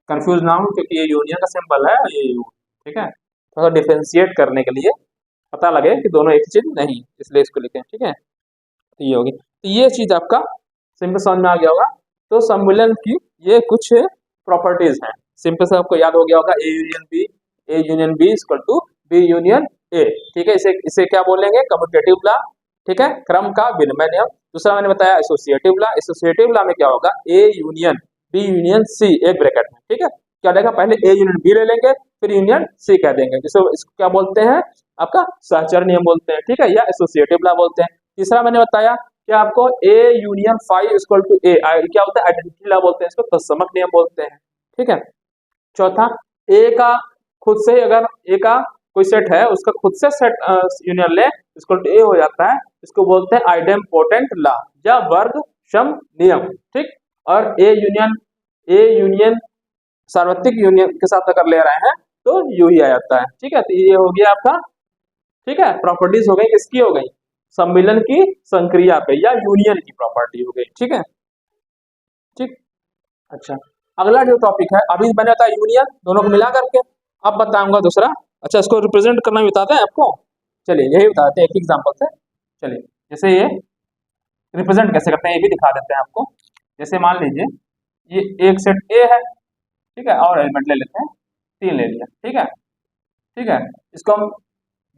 कंफ्यूज ना हो, क्योंकि ये यूनियन का सिंबल है और ये यू, ठीक है, थोड़ा डिफरेंशिएट करने के लिए, पता लगे कि दोनों एक चीज नहीं, इसलिए इसको लिखें, ठीक है। तो ये होगी, तो ये चीज आपका सिंपल समझ में आ गया होगा। तो सम्मिलन की ये कुछ प्रॉपर्टीज हैं, सिंपल से आपको याद हो गया होगा, A union B equal to B union A, ठीक है। इसे इसे क्या बोलेंगे, कम्यूटेटिव लॉ, ठीक है, क्रम का विनिमय नियम। दूसरा मैंने बताया एसोसिएटिव लॉ, एसोसिएटिव लॉ में क्या होगा, A union B union C एक ब्रैकेट में, ठीक है, क्या रहेगा, पहले ए यूनियन बी ले लेंगे, फिर यूनियन सी कह देंगे, जिसको इसको क्या बोलते हैं, आपका सहचर नियम बोलते हैं, ठीक है, या एसोसिएटिव लॉ बोलते हैं। तीसरा मैंने बताया कि आपको A union five equal to A क्या होता है, आइडेंटिटी लॉ बोलते हैं, इसको तत्समक नियम बोलते हैं, ठीक है। चौथा, ए का खुद से, अगर ए का कोई सेट है उसका खुद से सेट यूनियन ले इक्वल टू ए हो जाता है, इसको बोलते हैं आइडेम्पोटेंट लॉ या वर्गक्षम नियम, ठीक। और ए यूनियन सार्वत्रिक यूनियन के साथ अगर ले रहे हैं तो यू ही आ जाता है, ठीक है। तो ये हो गया आपका, ठीक है, प्रॉपर्टीज हो गई, किसकी हो गई, सम्मिलन की संक्रिया पे या यूनियन की प्रॉपर्टी हो गई, ठीक है, ठीक। अच्छा, अगला जो टॉपिक है, अभी मैंने बताया यूनियन, दोनों को मिला करके, अब बताऊंगा दूसरा। अच्छा, इसको रिप्रेजेंट करना भी बताते हैं आपको, चलिए यही बताते हैं एक एग्जांपल से। चलिए, जैसे ये रिप्रेजेंट कैसे करते हैं ये भी दिखा देते हैं आपको। जैसे मान लीजिए ये एक सेट ए है, ठीक है, और एलिमेंट ले लेते हैं, 3 ले लिया, ठीक है, ठीक है। इसको हम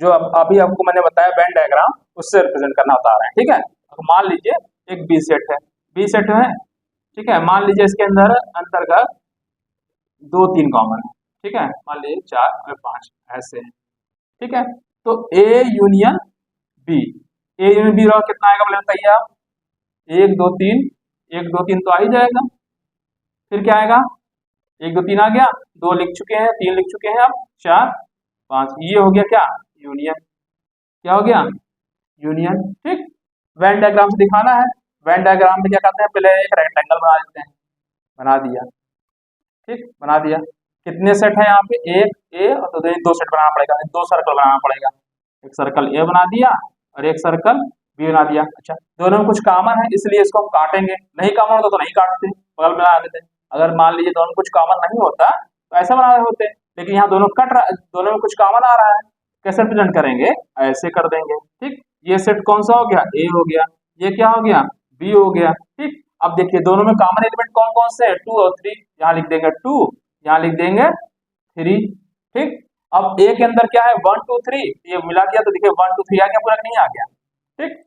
जो अभी आपको मैंने बताया वेन डायग्राम, उससे रिप्रेजेंट करना बता रहे हैं, ठीक है। तो मान लीजिए एक बी सेट है, बी सेट है, ठीक है, मान लीजिए इसके अंदर अंतर्गत 2 3 कॉमन है, ठीक है, मान लीजिए 4 और 5 ऐसे है, ठीक है। तो A union B, A union B कितना आएगा बोले बताइए आप, 1 2 3, 1 2 3 तो आ ही जाएगा, फिर क्या आएगा, 1 2 3 आ गया, 2 लिख चुके हैं, 3 लिख चुके हैं, अब 4 5, ये हो गया क्या, यूनियन, क्या हो गया, यूनियन, ठीक। वेन डायग्राम से दिखाना है, वेन डायग्राम में क्या करते हैं, पहले एक रेक्टेंगल बना देते हैं, बना दिया, ठीक, बना दिया। कितने सेट है यहाँ पे, एक ए और तो 2 सेट बनाना पड़ेगा, 2 सर्कल बनाना पड़ेगा, एक सर्कल ए बना दिया और एक सर्कल बी बना दिया। अच्छा, दोनों में कुछ कॉमन है इसलिए इसको हम काटेंगे, नहीं कॉमन होता तो नहीं काटते, बगल में बना देते। अगर मान लीजिए दोनों कुछ कॉमन नहीं होता तो ऐसा बना रहे होते, लेकिन यहाँ दोनों कट रहा, दोनों में कुछ कॉमन आ रहा है, कैसे रिप्रेजेंट करेंगे, ऐसे कर देंगे। ठीक, ये सेट कौन सा हो गया, ए हो गया, ये क्या हो गया, बी हो गया। ठीक, अब देखिए दोनों में कॉमन एलिमेंट कौन कौन से है, 2 और 3, यहाँ लिख देंगे 2, यहाँ लिख देंगे 3। ठीक, अब ए के अंदर क्या है, 1 2 3, ये मिला दिया तो देखिए 1 2 3 आ गया, पूरा नहीं आ गया। ठीक,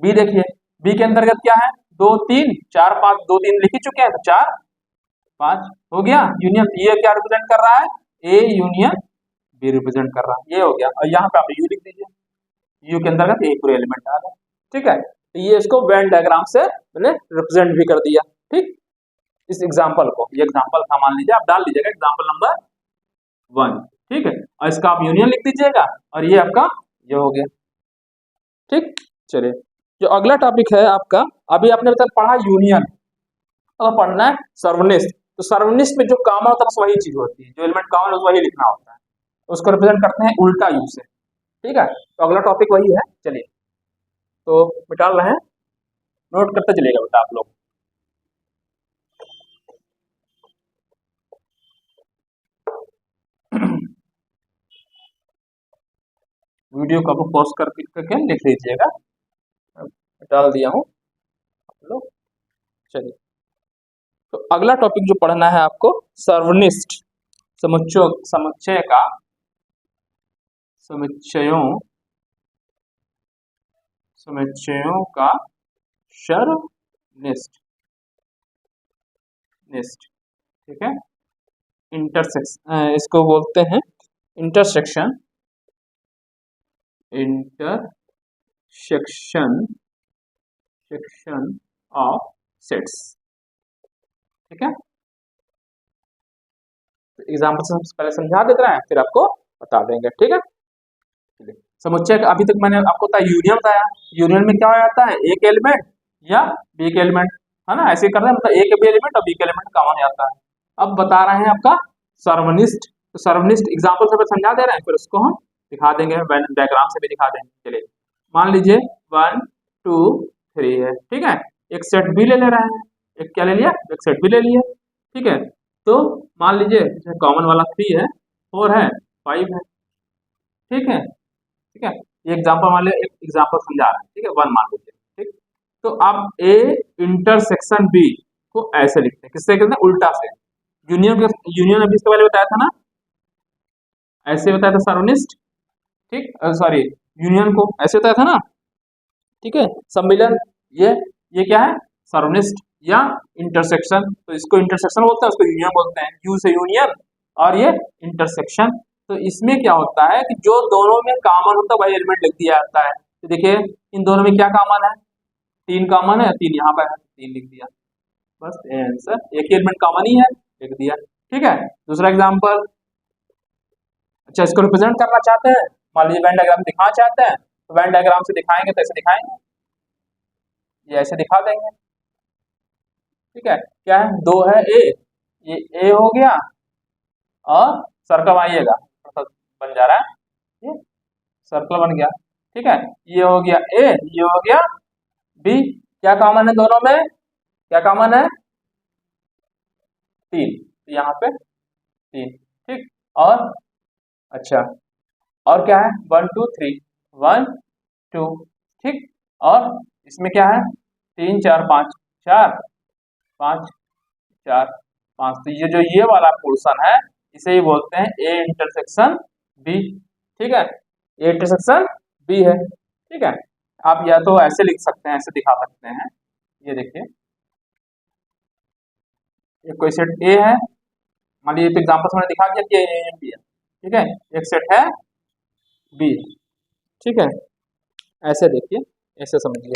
बी देखिए, बी के अंतर्गत क्या है, 2 3 4 5, 2 3 लिख ही चुके हैं तो 4 5 हो गया यूनियन। ये क्या रिप्रेजेंट कर रहा है, ए यूनियन बी रिप्रेजेंट कर रहा है, ये हो गया। और यहाँ पे आप यू लिख दीजिए, यू के अंतर्गत एक पूरे एलिमेंट आ गया। ठीक है, तो ये इसको वेन डायग्राम से मैंने रिप्रेजेंट भी कर दिया। ठीक, इस एग्जांपल को, ये एग्जांपल था मान लीजिए, आप डाल दीजिएगा एग्जांपल नंबर 1। ठीक है, और इसका आप यूनियन लिख दीजिएगा, और ये आपका ये हो गया। ठीक, चलिए जो अगला टॉपिक है आपका, अभी आपने बता पढ़ा यूनियन, अब पढ़ना है सर्वनिष्ठ। तो सर्वनिष्ठ में जो कॉमन होता है बस वही चीज होती है, जो एलिमेंट कॉमन है वही लिखना होता है, उसको रिप्रेजेंट करते हैं उल्टा यू से। ठीक है, तो अगला टॉपिक वही है, चलिए तो मिटा रहे हैं, नोट करते चलिएगा बेटा आप लोग। वीडियो को आप पॉज करके लिख लीजिएगा, डाल दिया हूँ आप लोग। चलिए, तो अगला टॉपिक जो पढ़ना है आपको, सर्वनिष्ठ समुच्चय का समुच्चयों का सर्वनिष्ठ। ठीक है, इसको बोलते हैं इंटरसेक्शन ऑफ सेट्स। ठीक है, तो एग्जाम्पल से पहले समझा देते हैं, फिर आपको बता देंगे। ठीक है, समुच्चय का अभी तक मैंने आपको बताया, यूनियन बताया। यूनियन में क्या हो जाता है, एक एलिमेंट या बी के एलिमेंट, है ना, ऐसे कर रहे हैं, मतलब एक बी एलिमेंट और बी के एलिमेंट कॉमन जाता है। अब बता रहे हैं आपका सर्वनिष्ठ, तो सर्वनिष्ठ एग्जाम्पल से समझा दे रहे हैं, फिर उसको हम दिखा देंगे, डायग्राम से भी दिखा देंगे। चलिए मान लीजिए 1 2 3 है। ठीक है, एक सेट भी ले रहे हैं, एक क्या ले लिया, एक सेट भी ले लिया। ठीक है, तो मान लीजिए कॉमन वाला 3 है, 4 है, 5 है। ठीक है, ठीक है, ये एग्जांपल मान लिया, एक एग्जांपल समझा रहे हैं। ठीक है, 1 मान लीजिए। ठीक, तो आप ए इंटरसेक्शन बी को ऐसे लिखते हैं, किससे कहते हैं, उल्टा से। यूनियन अभी इसके पहले बताया था ना, ऐसे बताया था सर्वनिष्ठ। ठीक, सॉरी, यूनियन को ऐसे बताया था ना। ठीक है, सम्मिलन, ये क्या है, सर्वनिष्ठ या इंटरसेक्शन। तो इसको इंटरसेक्शन बोलते हैं, उसको यूनियन बोलते हैं, यू से यूनियन और ये इंटरसेक्शन। तो इसमें क्या होता है कि जो दोनों में कॉमन होता है वही एलिमेंट लिख दिया जाता है। तो देखिए इन दोनों में क्या कॉमन है, 3 कॉमन है, 3 यहाँ पर है, 3 लिख दिया, बस आंसर, एक ही एलिमेंट कॉमन ही है, लिख दिया। ठीक है, दूसरा एग्जाम्पल, अच्छा इसको रिप्रेजेंट करना चाहते हैं, मान लीजिए वेन डायग्राम दिखाना चाहते हैं, तो वेन डायग्राम से दिखाएंगे तो ऐसे दिखाएंगे, ये ऐसे दिखा देंगे। ठीक है, क्या है, 2 है ए, ये ए हो गया, और सर्कल आइएगा, बन जा रहा है, ये सर्कल बन गया। ठीक है, ये हो गया ए, ये हो गया बी, क्या कॉमन है दोनों में, क्या कॉमन है, 3, यहाँ पे 3। ठीक, और अच्छा, और क्या है, 1 2 3, 1 2। ठीक, और इसमें क्या है, 3 4 5, 4 5 4 5। तो ये जो ये वाला पोर्शन है, इसे ही बोलते हैं ए इंटरसेक्शन बी। ठीक है, ए इंटरसेक्शन बी है। ठीक है, आप या तो ऐसे लिख सकते हैं, ऐसे दिखा सकते हैं, ये देखिए, एक कोई सेट ए है, मान लीजिए, तो एग्जाम्पल मैंने दिखा दिया कि ए बी है। ठीक है, एक सेट है बी। ठीक है, ऐसे देखिए, ऐसे समझिए,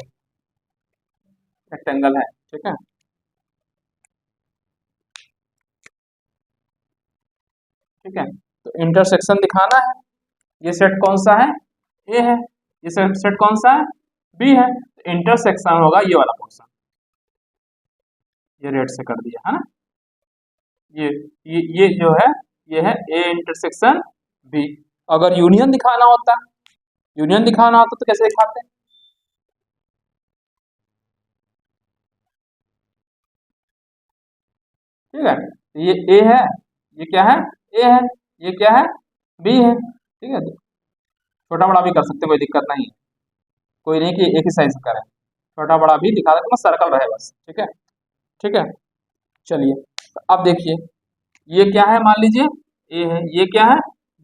रेक्टेंगल है। ठीक है, ठीक है, तो इंटरसेक्शन दिखाना है, ये सेट कौन सा है, ए है, ये सेट कौन सा है, बी है, तो इंटरसेक्शन होगा ये वाला पोर्शन, ये रेड से कर दिया है ना, ये जो है, ये है ए इंटरसेक्शन बी। अगर यूनियन दिखाना होता, तो कैसे दिखाते हैं, ठीक है, तो ये ए है, ये क्या है, ए है, ये क्या है, बी है, ठीक है। छोटा बड़ा भी कर सकते, कोई दिक्कत नहीं है, कोई नहीं कि एक ही साइज करें, छोटा बड़ा भी दिखा देते, बस सर्कल रहे बस, ठीक है। ठीक है, चलिए अब देखिए, ये क्या है, मान लीजिए ए है, ये क्या है,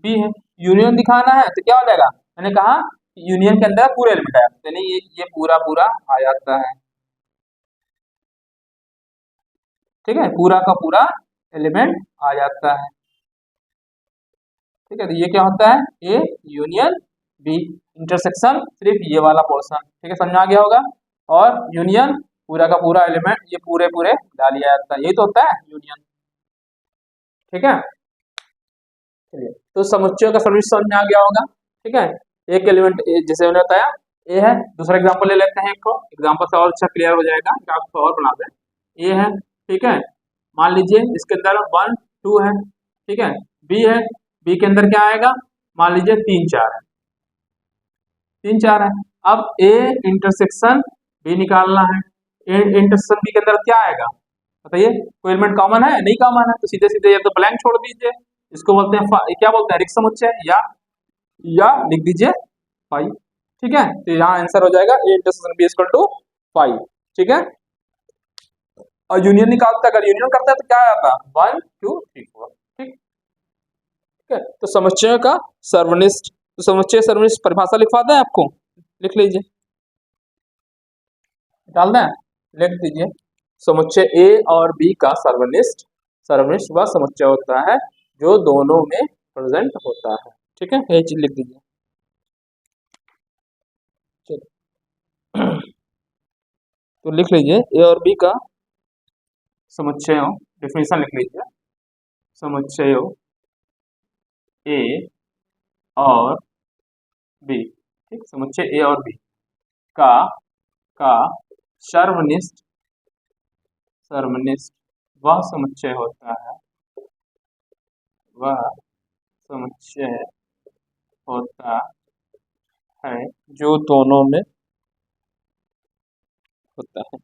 बी है। यूनियन दिखाना है तो क्या हो जाएगा, मैंने कहा यूनियन के अंदर पूरे एलिमेंट आया, यानी ये पूरा पूरा आ जाता है, ठीक है, पूरा का पूरा एलिमेंट आ जाता है, ठीक है। तो ये क्या होता है, ए यूनियन बी, इंटरसेक्शन सिर्फ ये वाला पोर्शन, ठीक है, समझ आ गया होगा। और यूनियन पूरा का पूरा एलिमेंट, ये पूरे पूरे डाल लिया जाता है, यही तो होता है यूनियन, ठीक है। चलिए, तो समुच्चय का सदृश समझ में आ गया होगा, ठीक है। एक एलिमेंट जैसे मैंने बताया ए है, दूसरा एग्जांपल ले लेते हैं, एक को एग्जांपल से और अच्छा क्लियर हो जाएगा कि आपको और बना दें। ए है, ठीक है, मान लीजिए इसके अंदर 1 2 है, ठीक है। बी है, बी के अंदर क्या आएगा, मान लीजिए 3 4 है, 3 4 है। अब ए इंटरसेक्शन बी निकालना है, ए इंटरसेक्शन बी के अंदर क्या आएगा बताइए, कोई एलिमेंट कॉमन है, नहीं कॉमन है, तो सीधे सीधे या तो ब्लैंक छोड़ दीजिए, इसको बोलते हैं क्या बोलते हैं, रिक्त समुच्चय, या लिख दीजिए 5, ठीक है। तो यहाँ आंसर हो जाएगा A intersection B equal to 5, ठीक है। और यूनियन निकालता है, अगर यूनियन करता है तो क्या आता है 1 2 3 4, ठीक है। तो समुच्चय का सर्वनिष्ठ, तो समुच्चय सर्वनिष्ठ परिभाषा लिखवा दें आपको, लिख लीजिए, डाल दें, लिख दीजिए, समुच्चय ए और बी का सर्वनिष्ठ, सर्वनिष्ठ वह समुच्चय होता है जो दोनों में प्रेजेंट होता है, ठीक है, यही चीज लिख दीजिए। तो लिख लीजिए ए और बी का समुच्चयों, डेफिनेशन लिख लीजिए, समुच्चयों ए और बी, ठीक, समुच्चय ए और बी का का सर्वनिष्ठ, सर्वनिष्ठ वह समुच्चय होता है, वह समुच्चय होता है जो दोनों में होता है,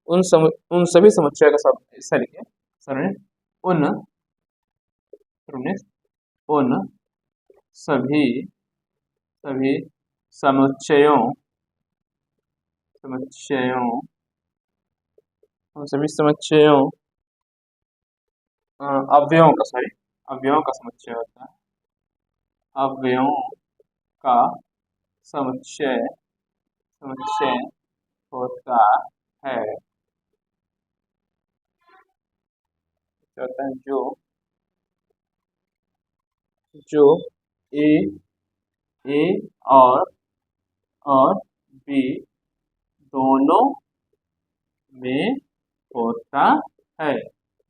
उन सभी समुच्चय का सब ऐसा लिखिए, सर्वनिष्ठ उन, सर्वनिष्ठ उन सभी सभी समुच्चयों, समुच्चयों, उन सभी समुच्चयों अवयवों का, सॉरी, अवयवों का समुच्चय होता है, अवयवों का समुच्चय, समुच्चय होता है, होता है जो ए ए और बी दोनों में होता है,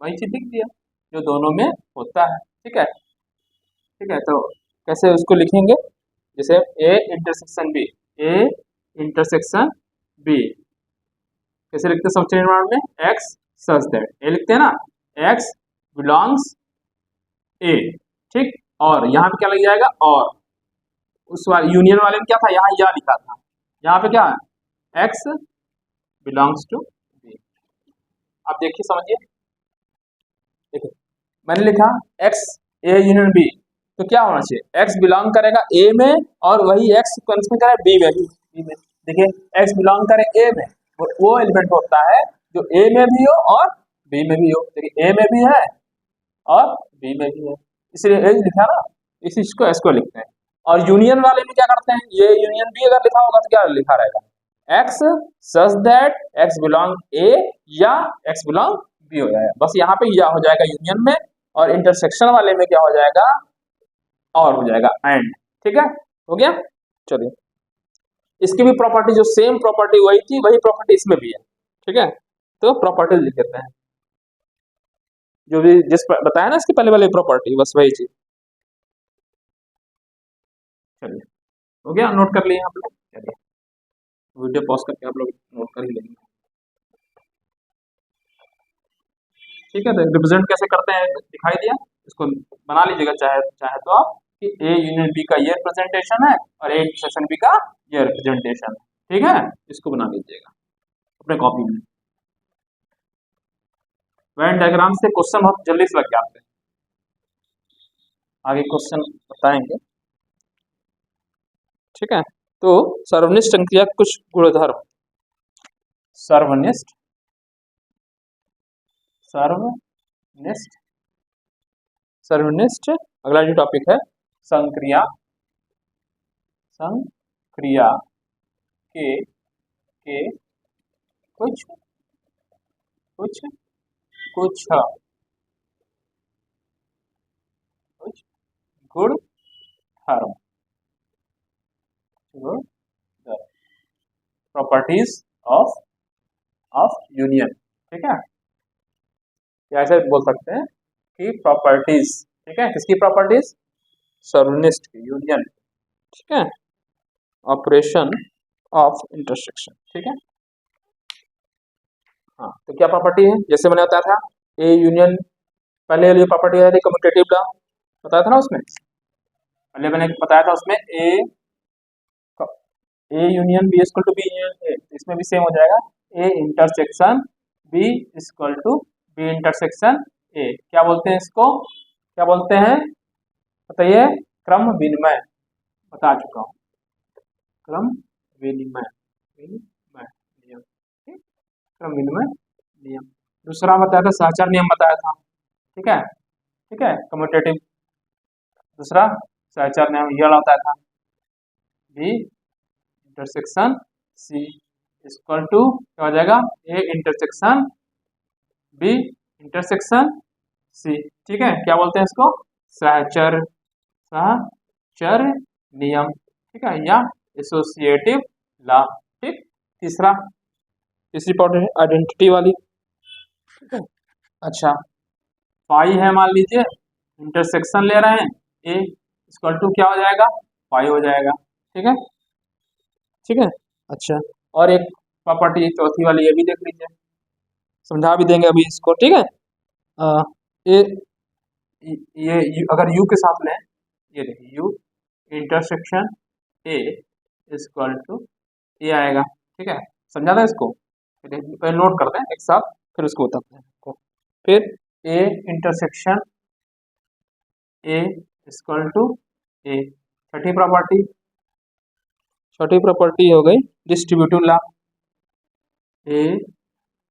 वही चीज लिख दिया, जो दोनों में होता है, ठीक है। ठीक है, तो कैसे उसको लिखेंगे, जैसे A intersection B, A intersection B कैसे लिखते हैं समुच्चय निर्माण में, एक्स सच दैट, ए लिखते हैं ना, एक्स बिलोंग्स ए, ठीक। और यहाँ पे क्या लग जाएगा, और उस वाले यूनियन वाले में क्या था, यहाँ या लिखा था, यहाँ पे क्या है, एक्स बिलोंग्स टू बी। आप देखिए समझिए, देखिए मैंने लिखा एक्स ए यूनियन बी, तो क्या होना चाहिए, एक्स बिलोंग करेगा ए में, और वही एक्स कौन में करे, बी में भी, बी में, देखिए एक्स बिलोंग करे ए में, वो एलिमेंट होता है जो ए में भी हो और बी में भी हो, देखिए ए में भी है और बी में भी है, इसलिए ए लिखा ना, इस चीज को एस को लिखते हैं। और यूनियन वाले में क्या करते हैं, ये यूनियन बी अगर लिखा होगा तो क्या लिखा रहेगा, X such that X belong A, या एक्स बिलोंग बी हो जाएगा, बस यहाँ पे या हो जाएगा यूनियन में, और इंटरसेक्शन वाले में क्या हो जाएगा, और हो जाएगा एंड, ठीक है, हो गया। चलिए, इसकी भी प्रॉपर्टी, जो सेम प्रॉपर्टी वही थी, वही प्रॉपर्टी इसमें भी है, ठीक है। तो प्रॉपर्टी लिख देते हैं, जो भी जिस बताया ना इसकी पहले वाली प्रॉपर्टी, बस वही चीज। चलिए, हो गया, नोट कर लिए आप लोग, चलिए वीडियो पॉज करके आप लोग नोट कर ही लेंगे, ठीक है। तो रिप्रेजेंट कैसे करते हैं दिखाई दिया, इसको बना लीजिएगा, चाहे चाहे तो आप कि ए यूनियन बी का ये रिप्रेजेंटेशन है और ए इंटरसेक्शन बी का ये रिप्रेजेंटेशन है, ठीक है, इसको बना लीजिएगा अपने कॉपी में। वेन डायग्राम से क्वेश्चन बहुत जल्दी से लग जाते हैं, आगे क्वेश्चन बताएंगे। ठीक है, तो सर्वनिष्ठ संक्रिया कुछ गुणधर्म। सर्वनिष्ठ सर्वनिष्ठ सर्वनिष्ठ अगला जो टॉपिक है संक्रिया, संक्रिया के कुछ कुछ कुछ कुछ गुण धर्म, प्रॉपर्टीज ऑफ यूनियन। ठीक है, या ऐसे बोल सकते हैं कि प्रॉपर्टीज, ठीक है, किसकी प्रॉपर्टीज, सर्वनिष्ठ की, यूनियन। ठीक है, ऑपरेशन ऑफ इंटरसेक्शन। ठीक है, हाँ, तो क्या प्रॉपर्टी है, जैसे मैंने बताया था ए यूनियन, पहले वाली प्रॉपर्टी है कम्यूटेटिव लॉ बताया था ना, उसमें पहले मैंने बताया था उसमें A union B equal to B union A, इसमें भी सेम हो जाएगा, A intersection B equal to B intersection A. क्या बोलते हैं इसको, क्या बोलते हैं बताइए, क्रम विनिमय, बता चुका हूँ, क्रम विनिमय विनिमय नियम, क्रम विनिमय नियम। दूसरा बताया था सहचर नियम बताया था। ठीक है, ठीक है, कम्यूटेटिव, दूसरा सहचर नियम ये वाला बताया था, B intersection C equal to क्या हो जाएगा, A intersection B intersection C. ठीक है, क्या बोलते हैं इसको, सहचर सहचर नियम। ठीक है, या एसोसिएटिव लॉ। ठीक, तीसरी पार्ट है आइडेंटिटी वाली। ठीक है, अच्छा, पाई है मान लीजिए, इंटरसेक्शन ले रहे हैं, ए इक्वल टू क्या हो जाएगा, पाई हो जाएगा। ठीक है, ठीक है, अच्छा, और एक प्रॉपर्टी चौथी वाली ये भी देख लीजिए, समझा भी देंगे अभी इसको। ठीक है, ये अगर यू के साथ लें, ये देखिए U intersection A equal to ये आएगा। ठीक है, समझा था इसको, पहले नोट करते हैं एक साथ, फिर उसको बताते हैं आपको। फिर A intersection A equal to A, छठी प्रॉपर्टी हो गई distributive law, A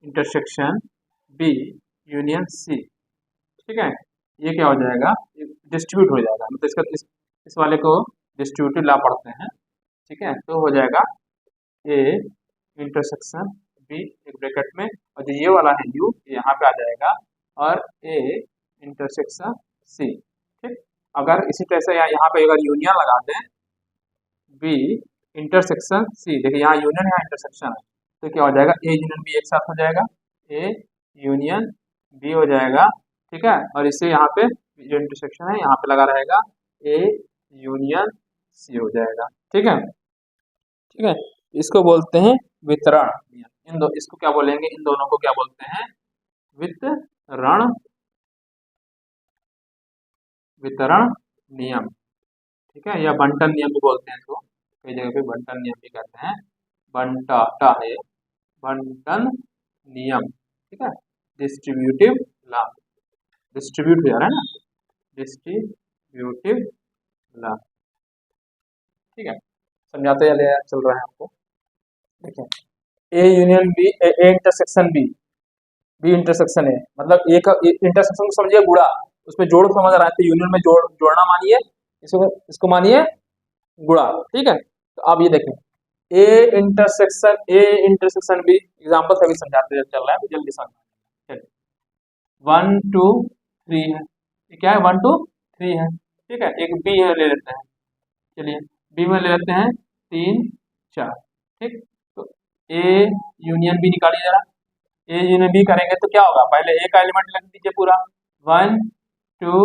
intersection B union C. ठीक है, ये क्या हो जाएगा, डिस्ट्रीब्यूट हो जाएगा, मतलब इसका इस वाले को डिस्ट्रीब्यूटिव लॉ पढ़ते हैं। ठीक है, तो हो जाएगा ए इंटरसेक्शन बी एक ब्रैकेट में, और जो ये वाला है यू यहाँ पे आ जाएगा, और ए इंटरसेक्शन सी। ठीक, अगर इसी तरह से यहाँ पे अगर यूनियन लगा दें बी इंटरसेक्शन सी, देखिए यहाँ यूनियन है, यहाँ इंटरसेक्शन है, तो क्या हो जाएगा, ए यूनियन बी एक साथ हो जाएगा, ए यूनियन बी हो जाएगा। ठीक है, और इससे यहाँ पे जो इंटरसेक्शन है यहाँ पे लगा रहेगा, ए यूनियन सी हो जाएगा। ठीक है, ठीक है, इसको बोलते हैं वितरण नियम। इसको क्या बोलेंगे, इन दोनों को क्या बोलते हैं, वितरण वितरण नियम। ठीक है, या बंटन नियम भी बोलते हैं इसको, कई जगह पे बंटन नियम भी कहते हैं, बंटा है बंटन नियम। ठीक है, डिस्ट्रीब्यूटिव लॉ, डिस्ट्रीब्यूट हो जा रहा है ना, डिस्ट्रीब्यूटिव लॉ। ठीक है, समझाते चल रहा है आपको। देखिए A union B, A intersection B, B intersection A, मतलब ए का इंटरसेक्शन को समझिए गुणा, उसमें जोड़ समझ रहा है, तो यूनियन में जोड़ना मानिए, इसको मानिए गुणा। ठीक है, तो आप ये देखें ए इंटरसेक्शन बी, एग्जाम्पल से अभी समझाते चल रहा है, तो जल्दी समझ, चलिए 1 2 3 है, ये क्या है 1 2 3 है। ठीक है, एक बी है ले लेते हैं, चलिए बी में ले लेते हैं 3 4। ठीक, तो ए यूनियन बी निकालिए जरा, ए यूनियन बी करेंगे तो क्या होगा, पहले ए का एलिमेंट लिख दीजिए पूरा, 1 2,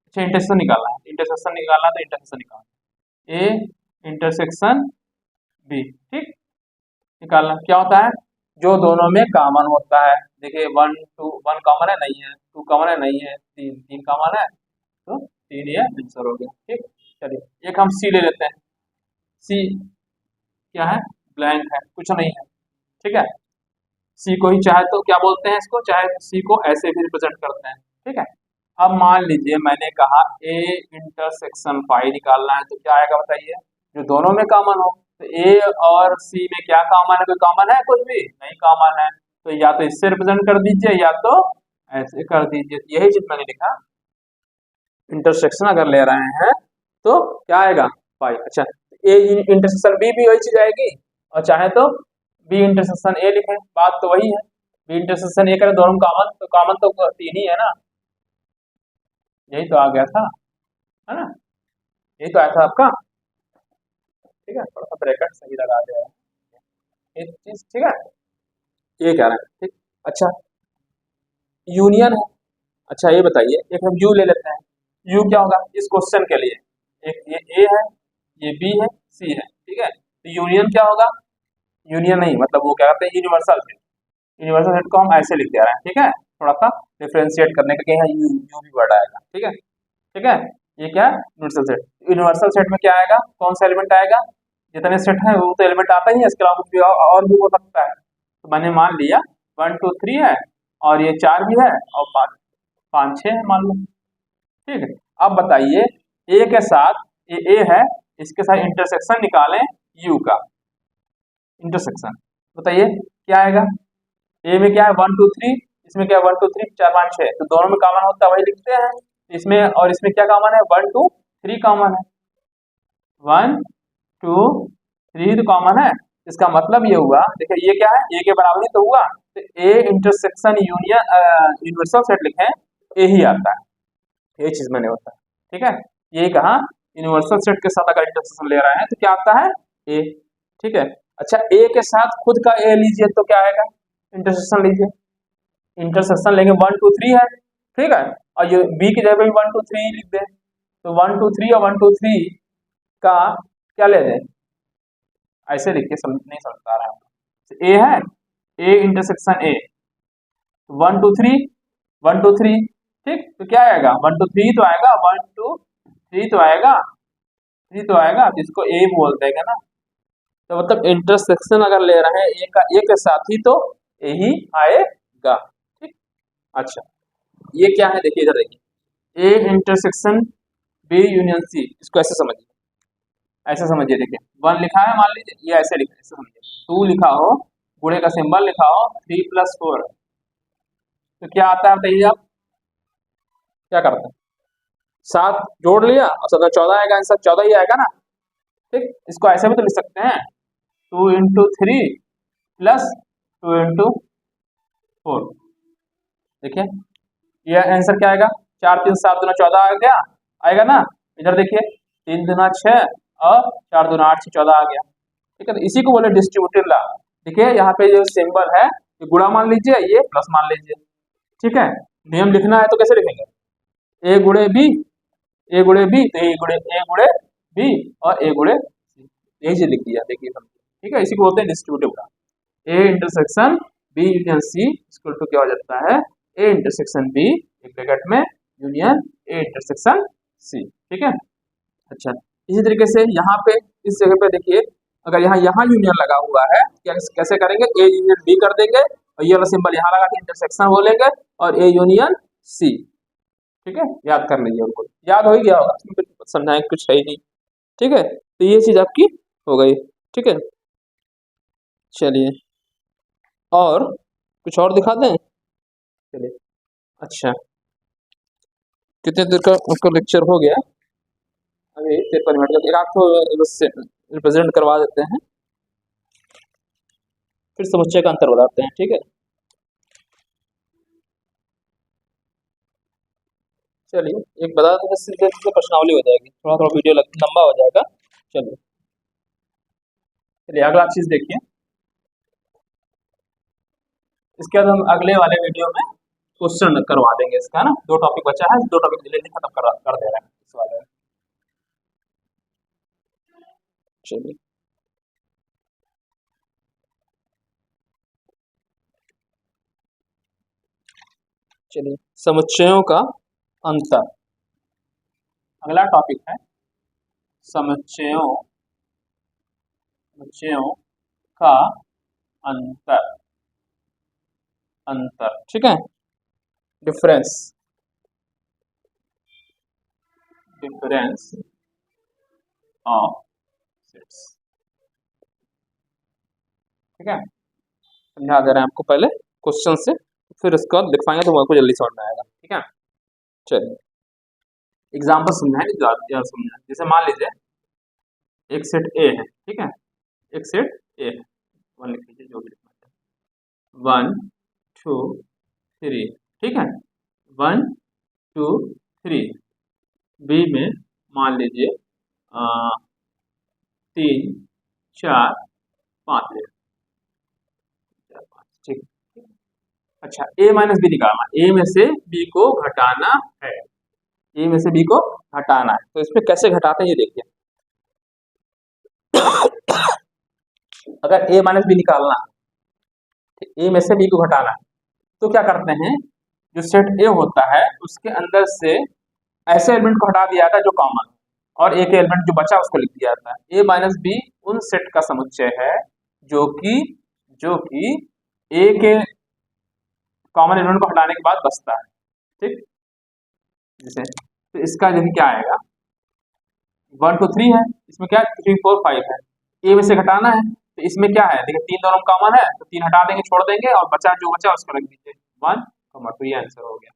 अच्छा इंटरसेक्शन निकालना है, तो इंटरसेक्शन निकालना, ए इंटरसेक्शन बी। ठीक, निकालना क्या होता है, जो दोनों में कॉमन होता है, देखिए 1 2 1 कॉमन है नहीं है, 2 कॉमन है नहीं है, 3 कॉमन है, तो 3 ये आंसर हो गया। ठीक, चलिए एक हम सी ले लेते हैं, सी क्या है, ब्लैंक है, कुछ नहीं है। ठीक है, सी को ही चाहे तो क्या बोलते हैं इसको, चाहे सी को ऐसे भी रिप्रेजेंट करते हैं। ठीक है, अब मान लीजिए मैंने कहा ए इंटरसेक्शन फाई निकालना है, तो क्या आएगा बताइए, जो दोनों में कॉमन हो। तो ए और सी में क्या कॉमन है, कोई कॉमन है, कुछ भी नहीं कॉमन है, तो या तो इससे रिप्रेजेंट कर दीजिए या तो ऐसे कर दीजिए। यही चीज मैंने लिखा, इंटरसेक्शन अगर ले रहे हैं तो क्या आएगा, फाई। अच्छा, ए इंटरसेक्शन बी भी वही चीज आएगी, और चाहे तो बी इंटरसेक्शन ए लिखें, बात तो वही है। बी इंटरसेक्शन ए करें दोनों कॉमन तो तीन ही है ना, यही तो आ गया था, है ना, यही तो आया था आपका। ठीक है, थोड़ा सा ब्रैकेट सही लगा दे, एक चीज, ठीक है, ये कह रहे हैं, ठीक। अच्छा, यूनियन है। अच्छा ये बताइए, एक हम यू ले लेते हैं, यू क्या होगा इस क्वेश्चन के लिए, एक ये ए है, ये बी है, सी है, ठीक है, तो यूनियन क्या होगा, यूनियन नहीं मतलब वो क्या कहते हैं, यूनिवर्सल सेट। यूनिवर्सल सेट को हम ऐसे लिख दे रहे हैं, ठीक है, थोड़ा सा डिफ्रेंशिएट करने का, यहाँ यू यू भी वर्ड आएगा, ठीक है, ठीक है। ये क्या है, यूनिवर्सल सेट। यूनिवर्सल सेट में क्या आएगा, कौन सा एलिमेंट आएगा, जितने सेट है वो तो एलिमेंट आता ही है, इसके अलावा कुछ भी और भी हो सकता है। तो मैंने मान लिया 1 2 3 है, और ये 4 भी है, और 5 5 6 है मान लो, ठीक है। अब बताइए ए के साथ, ये ए है, इसके साथ इंटरसेक्शन निकालें यू का, इंटरसेक्शन बताइए क्या आएगा। ए में क्या है 1 2 3, इसमें क्या है 1 2 3 4 5 6, तो दोनों में कॉमन होता है वही लिखते हैं। इसमें और इसमें क्या कॉमन है, 1 2 3 कॉमन है, 1 2 3 तो कॉमन है। इसका मतलब ये हुआ, देखिए ये क्या है, ए के बराबर ही तो हुआ, तो A intersection union universal set लिखें, ए ही आता है, ये चीज मैंने बताया, ठीक है। यही कहा, यूनिवर्सल सेट के साथ अगर इंटरसेक्शन ले रहे हैं तो क्या आता है, ए, ठीक है। अच्छा, ए के साथ खुद का ए लीजिए तो क्या आएगा, इंटरसेक्शन लीजिए, इंटरसेक्शन लेंगे 1 2 3 है, ठीक है, और ये बी की जगह भी 1 2 3 लिख दे, तो 1 2 3 और 1 2 3 का क्या ले दें, ऐसे लिख के समझ नहीं समझ पा रहा है। ए है, ए इंटरसेक्शन ए, 1 2 3 1 2 3, ठीक, तो क्या आएगा 1 2 3 तो आएगा, 1 2 3 तो आएगा, 3 तो आएगा, तो इसको ए बोल देंगे ना। तो मतलब इंटरसेक्शन अगर ले रहे हैं ए का ए के साथ ही तो ए ही आएगा, ठीक। अच्छा, ये क्या है, देखिए इधर देखिए, A intersection B union C, इसको ऐसे समझिए, ऐसे समझिए, देखिए 1 लिखा है मान लीजिए, ये ऐसे लिखा है, ऐसे समझिए, 2 लिखा हो, गुणे का सिंबल लिखा हो, 3 + 4, तो क्या आता है बताइए आप, क्या करते हैं, 7 जोड़ लिया और 7 14 आएगा, आंसर 14 ही आएगा ना, ठीक। इसको ऐसे भी तो लिख सकते हैं, 2 × 3 + 2 × 4, देखिए ये आंसर क्या आएगा, 4 3 7 दूना 14 आ गया, आएगा ना। इधर देखिए 3 दूना 6 और 4 दूना 8 6 14 आ गया, ठीक है। तो इसी को बोले डिस्ट्रीब्यूटिव लॉ। देखिए यहाँ पे जो सिंबल है ये गुणा मान लीजिए, ये प्लस मान लीजिए, ठीक है। नियम लिखना है तो कैसे लिखेंगे, ए गुणे बी, ए गुणे बी, तो ए गुणे बी और ए गुणे सी, यही चीज लिख दिया, देखिए समझिए, ठीक है। इसी को बोलते हैं distributive law. A intersection B union C equal to क्या हो जाता है, ए इंटरसेक्शन बी एक ब्रैकेट में यूनियन ए इंटरसेक्शन सी, ठीक है। अच्छा, इसी तरीके से यहाँ पे इस जगह पे देखिए, अगर यहाँ यहाँ यूनियन लगा हुआ है, क्या कैसे करेंगे, ए यूनियन बी कर देंगे, और ये वाला सिंबल यहाँ लगा के इंटरसेक्शन बोलेंगे, और ए यूनियन सी, ठीक है, याद कर लीजिए, उनको याद हो ही गया होगा, इसमें कुछ समझाएं कुछ है ही नहीं, ठीक है। तो ये चीज आपकी हो गई, ठीक है। चलिए, और कुछ और दिखा दें, चलिए। अच्छा, कितने देर का आपका लेक्चर हो गया, अभी 53 मिनट का, एक आपको बस रिप्रेजेंट करवा देते हैं, फिर समुच्चय का अंतर बताते हैं, ठीक है। चलिए, एक बता देते हैं, सीधे सीधे प्रश्नावली हो जाएगी, थोड़ा थोड़ा वीडियो लंबा हो जाएगा। चलिए, चलिए अगला चीज देखिए, इसके बाद हम अगले वाले वीडियो में क्वेश्चन करवा देंगे इसका ना, 2 टॉपिक बचा है, 2 टॉपिक जल्दी खत्म कर दे रहे हैं इस वाले में। चलिए, चलिए समुच्चयों का अंतर, अगला टॉपिक है समुच्चयों समुच्चयों का अंतर, अंतर, ठीक है, डिफरेंस, डिफरेंस ऑफ सेट्स। ठीक है, समझा दे रहे हैं आपको पहले क्वेश्चन से, फिर इसके बाद लिखवाएंगे तो आपको जल्दी समझ में आएगा। ठीक है, चलिए एग्जाम्पल समझाएंगे जो आप याद समझना। जैसे मान लीजिए एक सेट ए है, ठीक है, एक सेट ए है, वन लिख लीजिए जो भी लिखना है, 1 2 3, ठीक है, 1 2 3। बी में मान लीजिए 3 4 5 है, ठीक। अच्छा ए माइनस बी निकालना, ए में से बी को घटाना है, ए में से बी को हटाना है, तो इसमें कैसे घटाते हैं ये देखिए। अगर ए माइनस बी निकालना है, ए में से बी को घटाना है, तो क्या करते हैं, जो सेट ए होता है उसके अंदर से ऐसे एलिमेंट को हटा दिया जाता है जो कॉमन, और एक एलिमेंट जो बचा उसको लिख दिया जाता है। ए माइनस बी उन सेट का समुच्चय है जो कि ए के कॉमन एलिमेंट को हटाने के बाद बचता है, ठीक। जैसे तो इसका देखिए क्या आएगा, 1 2 3 है, इसमें क्या 3 4 5 है, ए में से घटाना है, तो इसमें क्या है देखिए 3 दोनों कॉमन है, तो 3 हटा देंगे, छोड़ देंगे, और बचा जो बचा उसको रख दीजिए 1 2, ये आंसर हो गया।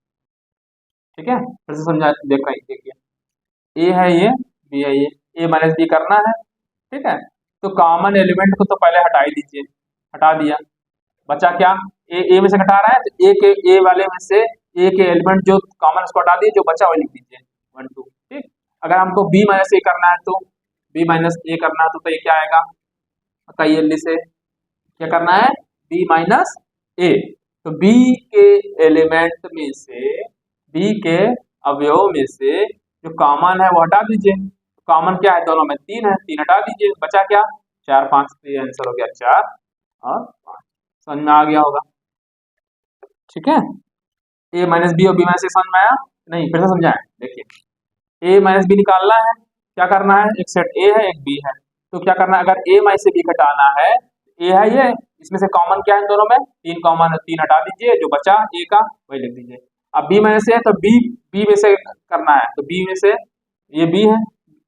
ठीक है, फिर से समझा देखिए, ए है ये, बी है ये, ए माइनस बी करना है, ठीक है, तो कॉमन एलिमेंट को तो पहले हटा ही दीजिए, हटा दिया, बचा क्या, ए में से घटा रहा है, तो ए वाले में से ए के एलिमेंट जो कॉमन उसको हटा दिए, जो बचा वो लिख दीजिए 1 2, ठीक। अगर हमको बी माइनस ए करना है तो बी माइनस ए करना है तो ये क्या आएगा, बताइए जल्दी से, क्या करना है, बी माइनस ए, तो बी के एलिमेंट में से, बी के अवयव में से जो कॉमन है वो हटा दीजिए, कॉमन क्या है दोनों में 3 है, 3 हटा दीजिए, बचा क्या 4 5, तो ये आंसर हो गया 4 और 5। समझ में आ गया होगा, ठीक है। ए माइनस बी और बी माइनस ए समझ में आया नहीं, फिर से समझाएं, देखिए ए माइनस बी निकालना है, क्या करना है, एक सेट ए है एक बी है, तो क्या करना है, अगर ए माइनस से बी घटाना है, ए है ये, इसमें से कॉमन क्या है दोनों में, 3 कॉमन है, 3 हटा दीजिए, जो बचा ए का वही लिख दीजिए। अब बी माइनस से है तो बी बी में से करना है, तो बी में से ये बी है,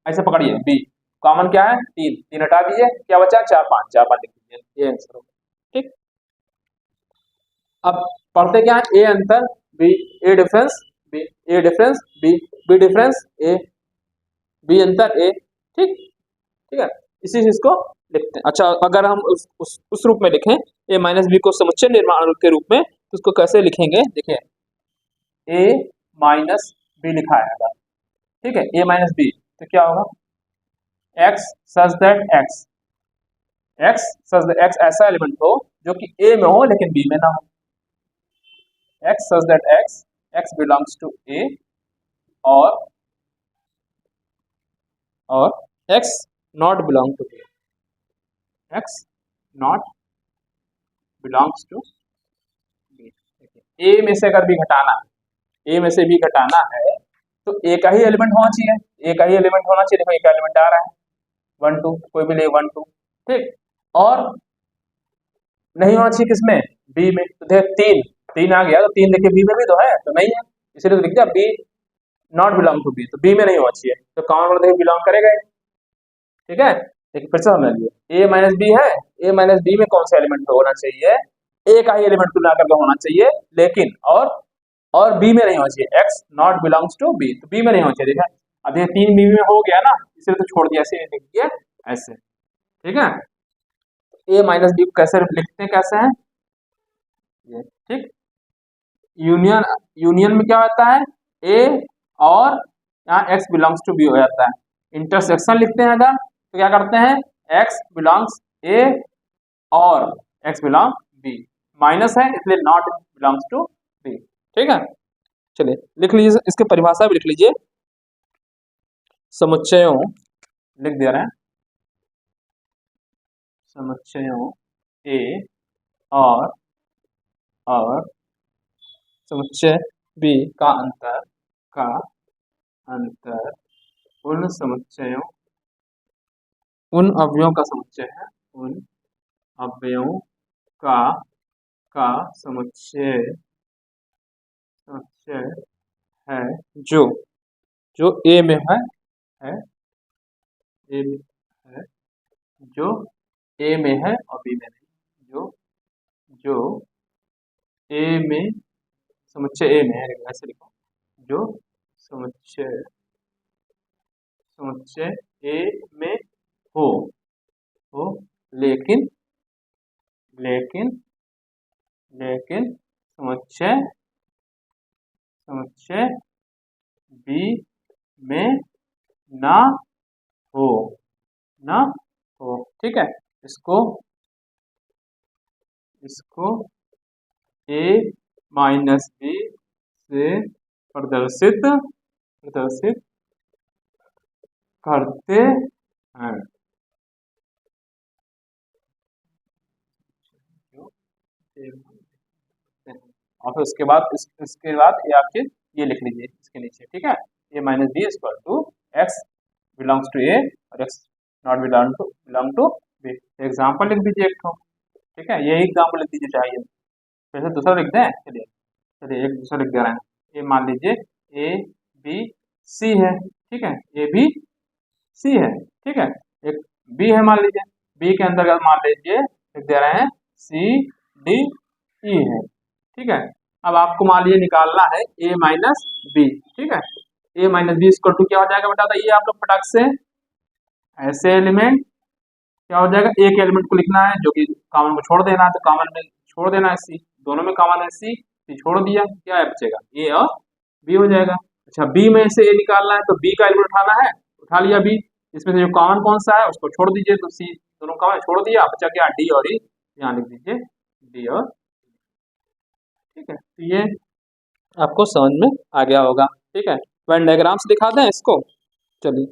ऐसे पकड़िए, बी कॉमन क्या है 3, 3 हटा दीजिए, क्या बचा 4 5, 4 5 लिख दीजिए, ये आंसर होगा, ठीक। अब पढ़ते क्या है, ए अंतर बी, ए डिफरेंस बी, ए डिफरेंस बी, बी डिफरेंस ए, बी अंतर ए, ठीक, ठीक है, इसी चीज को लिखते हैं। अच्छा अगर हम उस रूप में लिखें ए माइनस बी को समुच्चय निर्माण के रूप में, तो उसको कैसे लिखेंगे, देखिए ए माइनस बी लिखा है, ठीक है, ए माइनस बी, तो क्या होगा, एक्स सच दैट एक्स ऐसा एलिमेंट हो जो कि ए में हो लेकिन बी में ना हो, X such that x belongs to A, और X not belong to A, X not belongs to B. A में से अगर बी घटाना है, ए में से बी घटाना है, तो ए का ही एलिमेंट होना चाहिए, ए का ही एलिमेंट होना चाहिए, देखो ए का एलिमेंट आ रहा है 1 2, कोई भी ले 1 2, ठीक, और नहीं होना चाहिए किसमें, बी में, तो देख 3 3 आ गया, तो 3 देखिए बी में भी तो है, तो नहीं है, इसलिए तो लिख दिया B not belong to B, तो बी में नहीं होना चाहिए, तो कॉमन वाला देखिए बिलोंग करेगा, ठीक है। देखिए फिर से समझ लीजिए, ए माइनस बी है, ए माइनस बी में कौन सा एलिमेंट होना चाहिए, ए का ही एलिमेंट तुलना करके होना चाहिए, लेकिन और बी में नहीं होना चाहिए, x not belongs to B, तो बी में नहीं होना चाहिए, देखा अब ये 3 बी में हो गया ना, इसलिए तो छोड़ दिया, ऐसे लिख दिया ऐसे, ठीक है। ए माइनस बी को कैसे लिखते हैं, कैसे हैं ये, ठीक, यूनियन यूनियन में क्या होता है, ए और यहाँ एक्स बिलोंग्स टू बी हो जाता है, इंटरसेक्शन लिखते हैं अगर तो क्या करते हैं, एक्स बिलोंग्स ए और एक्स बिलोंग बी, माइनस है इसलिए नॉट बिलोंग्स टू बी, ठीक है। चलिए लिख लीजिए, इसके परिभाषा भी लिख लीजिए, समुच्चयों लिख दे रहे हैं, समुच्चयों ए और समुच्चय बी का अंतर उन समुच्चयों, उन अवयवों का समुच्चय है, उन अवयवों का समुच्चय है जो जो ए में है ए में है, जो ए में है और बी में नहीं, जो जो ए में, समुच्चय ए में है, ऐसे लिखो, जो समुच्चय समुच्चय ए में हो हो लेकिन लेकिन लेकिन समुच्चय समुच्चय बी में ना हो, ना हो, ठीक है। इसको इसको ए माइनस बी से प्रदर्शित प्रदर्शित करते हैं। और फिर उसके बाद इसके बाद ये आप फिर ये लिख लीजिए इसके नीचे, ठीक है। A minus B equal to X belongs to A और X not belong to B. Example लिख दीजिए एक तो, ठीक है, यही एग्जाम्पल लिख दीजिए चाहिए, फिर से दूसरा लिख दें। चलिए चलिए एक दूसरा लिख दे रहे हैं। ए मान लीजिए ए बी सी है, ठीक है, ए बी सी है, ठीक है। एक बी है मान लीजिए, बी के अंतर्गत मान लीजिए लिख दे रहे हैं सी डी ई है, ठीक है। अब आपको मान लीजिए निकालना है ए माइनस बी, ठीक है। A minus B equal to क्या हो जाएगा बता दीजिए आप लोग फटाक से। ऐसे एलिमेंट क्या हो जाएगा, एक एलिमेंट को लिखना है जो कि कॉमन को छोड़ देना है, तो कॉमन में छोड़ देना है सी, दोनों में कॉमन है सी छोड़ दिया, क्या है बचेगा ए और बी हो जाएगा। अच्छा बी में से ए निकालना है तो बी का एलिमेंट उठाना है, उठा लिया बी, इसमें से जो कॉमन कौन सा है उसको छोड़ दीजिए, तो सी दोनों कॉमन छोड़ दिया, बचा क्या डी और ई, यहाँ लिख दीजिए डी और, ठीक है। तो ये आपको समझ में आ गया होगा, ठीक है। वेन डायग्राम से दिखा दें इसको। चलिए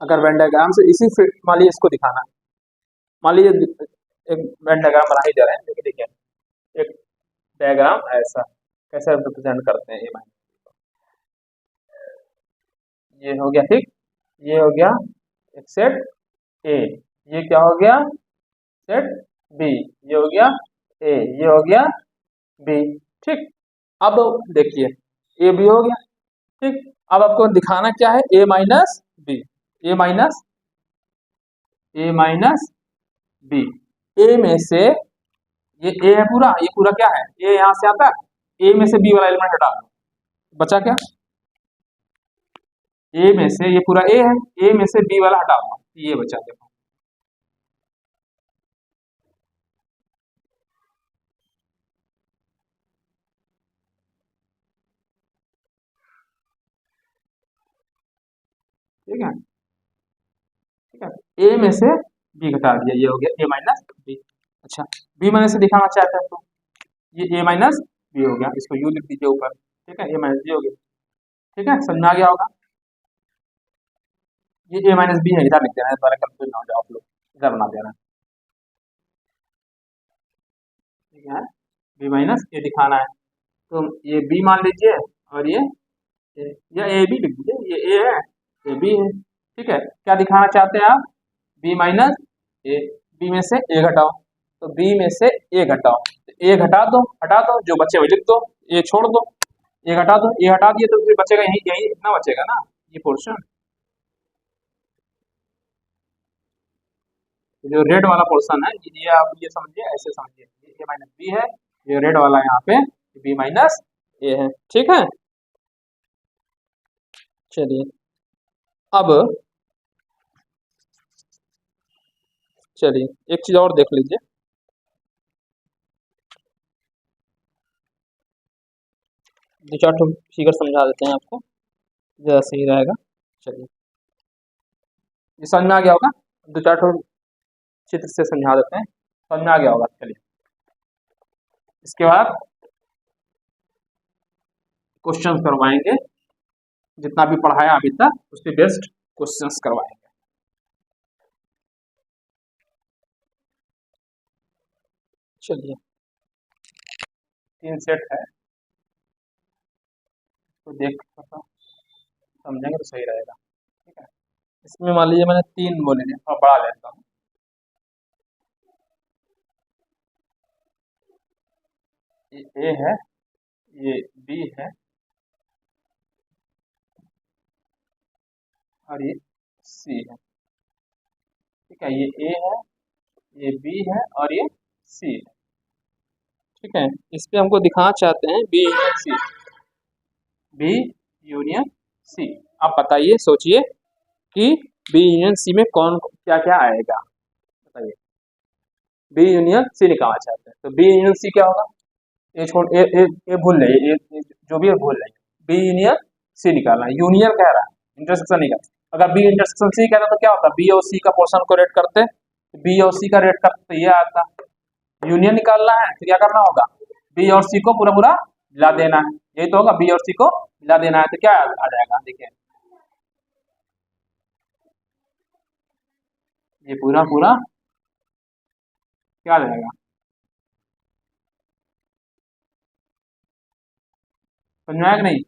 अगर वेन डायग्राम से इसी फिट मान लीजिए इसको दिखाना है, मान लीजिए एक वेन डायग्राम बना ही जा रहे हैं, देखिए देखिए एक डायग्राम ऐसा कैसे रिप्रेजेंट करते हैं ए माइनस, ये हो गया, ठीक, ये हो गया एक सेट ए, ये क्या हो गया सेट बी, ये हो गया ए, ये हो गया बी, ठीक। अब देखिए ए बी हो गया, ठीक। अब आपको दिखाना क्या है A minus B, A minus B, A में से ये ए है पूरा, ये पूरा क्या है ए, यहां से आता है, ए में से बी वाला एलिमेंट हटा दो, बचा क्या ए में से, ये पूरा ए है, ए में से बी वाला हटा दो, ये बचा, देखो ठीक है, ठीक है। ए में से बी घटा दिया, ये हो गया ए माइनस बी। अच्छा बी माइनस से दिखाना चाहते हैं तो ये ए माइनस बी हो गया, इसको यू लिख दीजिए ऊपर, ठीक है, ए माइनस बी हो गया, ठीक है, समझ में आ गया होगा। ये ए माइनस बी है, इधर लिख देना है, दोबारा कंफ्यूज ना हो जाओ आप लोग, इधर बना देना, ठीक है। बी माइनस ए दिखाना है तो ये बी मान लीजिए और ये या ए बी लिख दीजिए, ये ए है ये बी है, ठीक है। क्या दिखाना चाहते हैं आप बी माइनस ए, बी में से ए घटाओ, तो बी में से ए घटाओ, ए हटा दो जो बचे वही लिख दो, ए छोड़ दो, ए हटा दो, ए हटा दिए तो फिर बचेगा यही यही इतना बचेगा ना, ये पोर्शन, जो रेड वाला पोर्शन है ये आप ये समझिए, ऐसे समझिए, ये ए माइनस बी है, ये रेड वाला यहाँ पे बी माइनस ए है, ठीक है। चलिए अब चलिए एक चीज और देख लीजिए, दो चार ठो फिगर समझा देते हैं आपको, ज़्यादा सही रहेगा। चलिए ये समझ में आ गया होगा, दो चार ठो चित्र से समझा देते हैं, समझ में आ गया होगा। चलिए इसके बाद क्वेश्चंस करवाएंगे, जितना भी पढ़ाया अभी तक उस पर बेस्ड क्वेश्चंस करवाएंगे। चलिए 3 सेट है तो देख समझेंगे तो सही रहेगा, ठीक है। इसमें मान लीजिए मैंने 3 बोले हैं, थोड़ा बढ़ा लेता हूँ, ये ए है, ये बी है और ये सी है। ठीक है, ये ए है, ये बी है और ये सी है। ठीक है, इस पे हमको दिखाना चाहते हैं B union C, B union C. आप बताइए, सोचिए कि बी यूनियन सी में कौन क्या क्या आएगा, बताइए। बी यूनियन सी निकालना चाहते हैं तो बी यूनियन सी क्या होगा, ये छोड़ ये भूल रही है, ये जो भी है भूल रही है। बी यूनियन सी निकालना है, यूनियन कह रहा है, इंटरसेक्शन नहीं कर। अगर बी इंटरसेक्शन सी कहता तो क्या होता, बी और सी का पोर्शन को रेट करते, बी और सी का रेट करते तो ये आता। यूनियन निकालना है तो क्या करना होगा, बी और सी को पूरा पूरा मिला देना है, यही तो होगा, बी और सी को मिला देना है तो क्या आ जाएगा, देखिए ये पूरा पूरा क्या आ जाएगा, समझ में आया कि नहीं।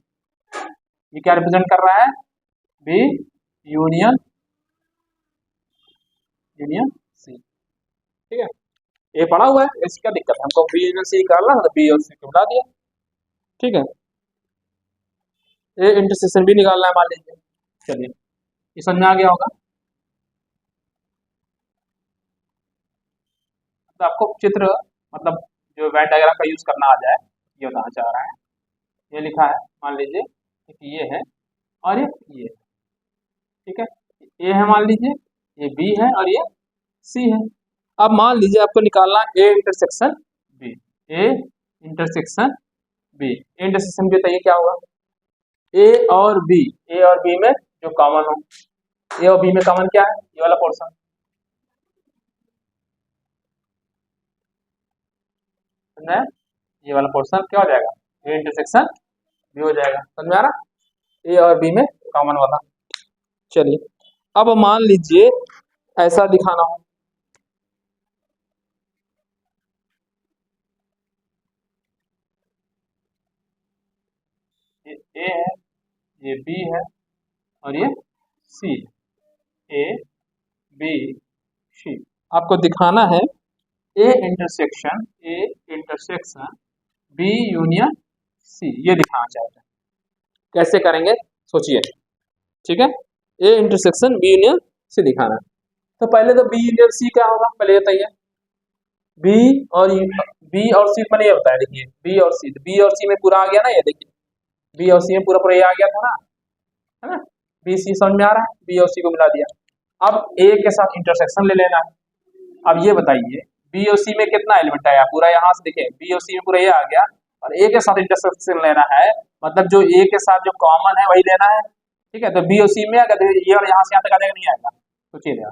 ये क्या रिप्रेजेंट कर रहा है, बी यूनियन यूनियन सी। ठीक है, ये पढ़ा हुआ है, इसकी क्या दिक्कत है, हमको बी यूनियन सी निकालना है तो बी और सी को मिला दिया। ठीक है, ये इंटरसेक्शन भी निकालना है मान लीजिए। चलिए, ये समझ में आ गया होगा। तो आपको चित्र मतलब जो वेन डायग्राम का यूज करना आ जाए, ये बताना चाह रहा है। ये लिखा है, मान लीजिए कि ये है और ये है। ठीक है, ए है मान लीजिए, ये बी है और ये सी है। अब मान लीजिए आपको निकालना A intersection B, A intersection B. A intersection B बताइए क्या होगा, ए और बी, ए और बी में जो कॉमन हो, ए और बी में कॉमन क्या है, ये वाला पोर्शन है, ये वाला पोर्शन क्या हो जाएगा, ए इंटरसेक्शन बी हो जाएगा। समझ में आ रहा, ए और बी में कॉमन वाला। चलिए, अब मान लीजिए ऐसा दिखाना हो, ये ए है, ये बी है और ये सी है, ए बी सी। आपको दिखाना है A intersection B union C, ये दिखाना चाहते हैं। कैसे करेंगे सोचिए। ठीक है, A intersection B union C दिखाना है, तो पहले तो बी यूनियन सी क्या होगा पहले बताइए। बी और सी मैंने ये बताया, देखिए बी और सी, बी और सी में पूरा आ गया ना, ये देखिए बी और सी में पूरा पूरा ये आ गया था ना, है ना। बी सी समझ में आ रहा है, बी और सी को मिला दिया। अब ए के साथ इंटरसेक्शन ले लेना है। अब ये बताइए बी और सी में कितना एलिमेंट आया, पूरा यहाँ से देखिए बी और सी में पूरा ये आ गया, और ए के साथ इंटरसेक्शन लेना है, मतलब जो ए के साथ जो कॉमन है वही लेना है। ठीक है, तो बी और सी में अगर ये और यहाँ से यहाँ तक आ जाएगा, नहीं आएगा, सोचिए।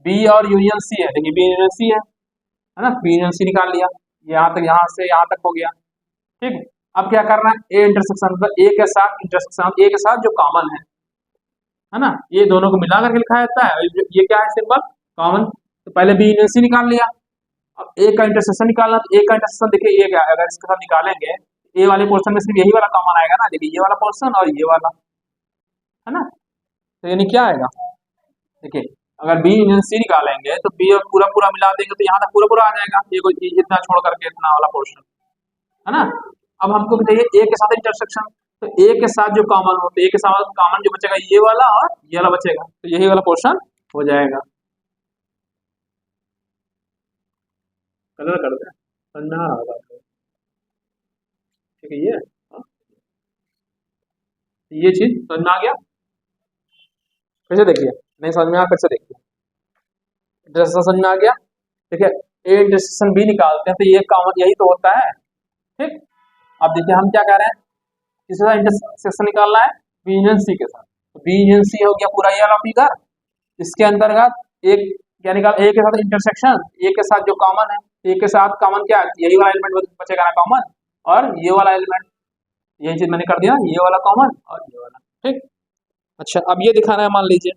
बी और यूनियन सी है, देखिए बी यूनियन सी है ना, बी यूनियन सी निकाल लिया, यहाँ तक, यहाँ से यहाँ तक हो गया। ठीक है, अब क्या करना है, ए इंटरसेक्शन मतलब ए के साथ इंटरसेक्शन, ए के साथ जो कॉमन है ना, ये दोनों को मिला करके लिखा जाता है। ये क्या है सिंबल, कॉमन। तो पहले बी यूनियन सी निकाल लिया, अब ए का इंटरसेक्शन निकालना, तो ए का इंटरसेक्शन देखिए ये क्या है, अगर इसके साथ निकालेंगे ए वाले पोर्शन में सिर्फ यही वाला कॉमन आएगा ना, देखिए ये वाला पोर्शन और ये वाला, है ना। तो यानी क्या आएगा, देखिए अगर बी यूनियन सी निकालेंगे तो बी और पूरा पूरा मिला देंगे तो यहाँ तक पूरा पूरा आ जाएगा, ये कोई इतना छोड़ करके इतना वाला पोर्शन, है ना। अब हमको बताइए ए के साथ इंटरसेक्शन, तो ए के साथ जो कॉमन हो, तो ए के साथ कॉमन जो बचेगा ये वाला और ये वाला बचेगा, तो यही वाला पोर्शन हो जाएगा। कलर कर दे, समझ आ रहा है। ठीक है, हाँ? ये चीज समझ में आ गया, कैसे देखिए, नहीं समझ में आया कैसे देखिए, इंटरसेक्शन समझ में आ गया। देखिए ए इंटरसेक्शन बी निकालते हैं तो ये कॉमन यही तो होता है। ठीक, अब देखिए हम क्या कह रहे हैं, किसके साथ इंटरसेक्शन निकालना है, बी यूनियन सी के साथ। तो बी यूनियन सी हो गया पूरा ये वाला फिगर, इसके अंतर्गत एक क्या निकाल, ए के साथ इंटरसेक्शन, ए के साथ जो कॉमन है, ए के साथ कॉमन क्या है, यही वाला एलिमेंट बचेगा ना कॉमन, और ये वाला एलिमेंट, यही चीज मैंने कर दिया, ये वाला कॉमन और ये वाला। ठीक, अच्छा अब ये दिखाना है, मान लीजिए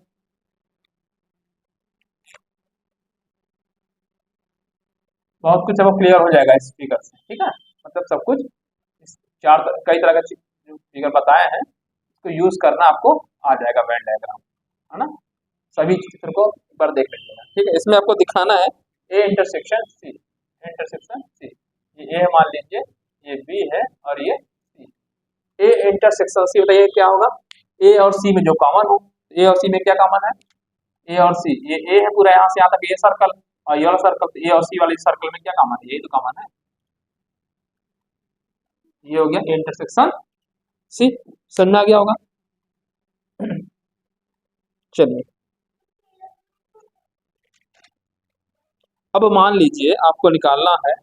बहुत कुछ अब क्लियर हो जाएगा इस फिगर से। ठीक है, मतलब सब कुछ इस चार कई तरह का जो फिगर बताए हैं उसको यूज करना आपको आ जाएगा वेन डायग्राम, है ना। सभी चित्र को एक बार देख लीजिएगा। ठीक है, इसमें आपको दिखाना है A intersection C, intersection C, ये ए मान लीजिए, ये बी है और ये सी। ए इंटरसेक्शन सी बताइए क्या होगा, ए और सी में जो कॉमन हो, ए और सी में क्या कॉमन है, ए और सी, ये ए है पूरा यहाँ से यहाँ तक ए सर्कल, और ये वाला सर्कल ए और सी वाले सर्कल में क्या कॉमन है, यही तो कॉमन है, ये हो गया ए इंटरसेक्शन सी। समझ में आ गया होगा। चलिए अब मान लीजिए आपको निकालना है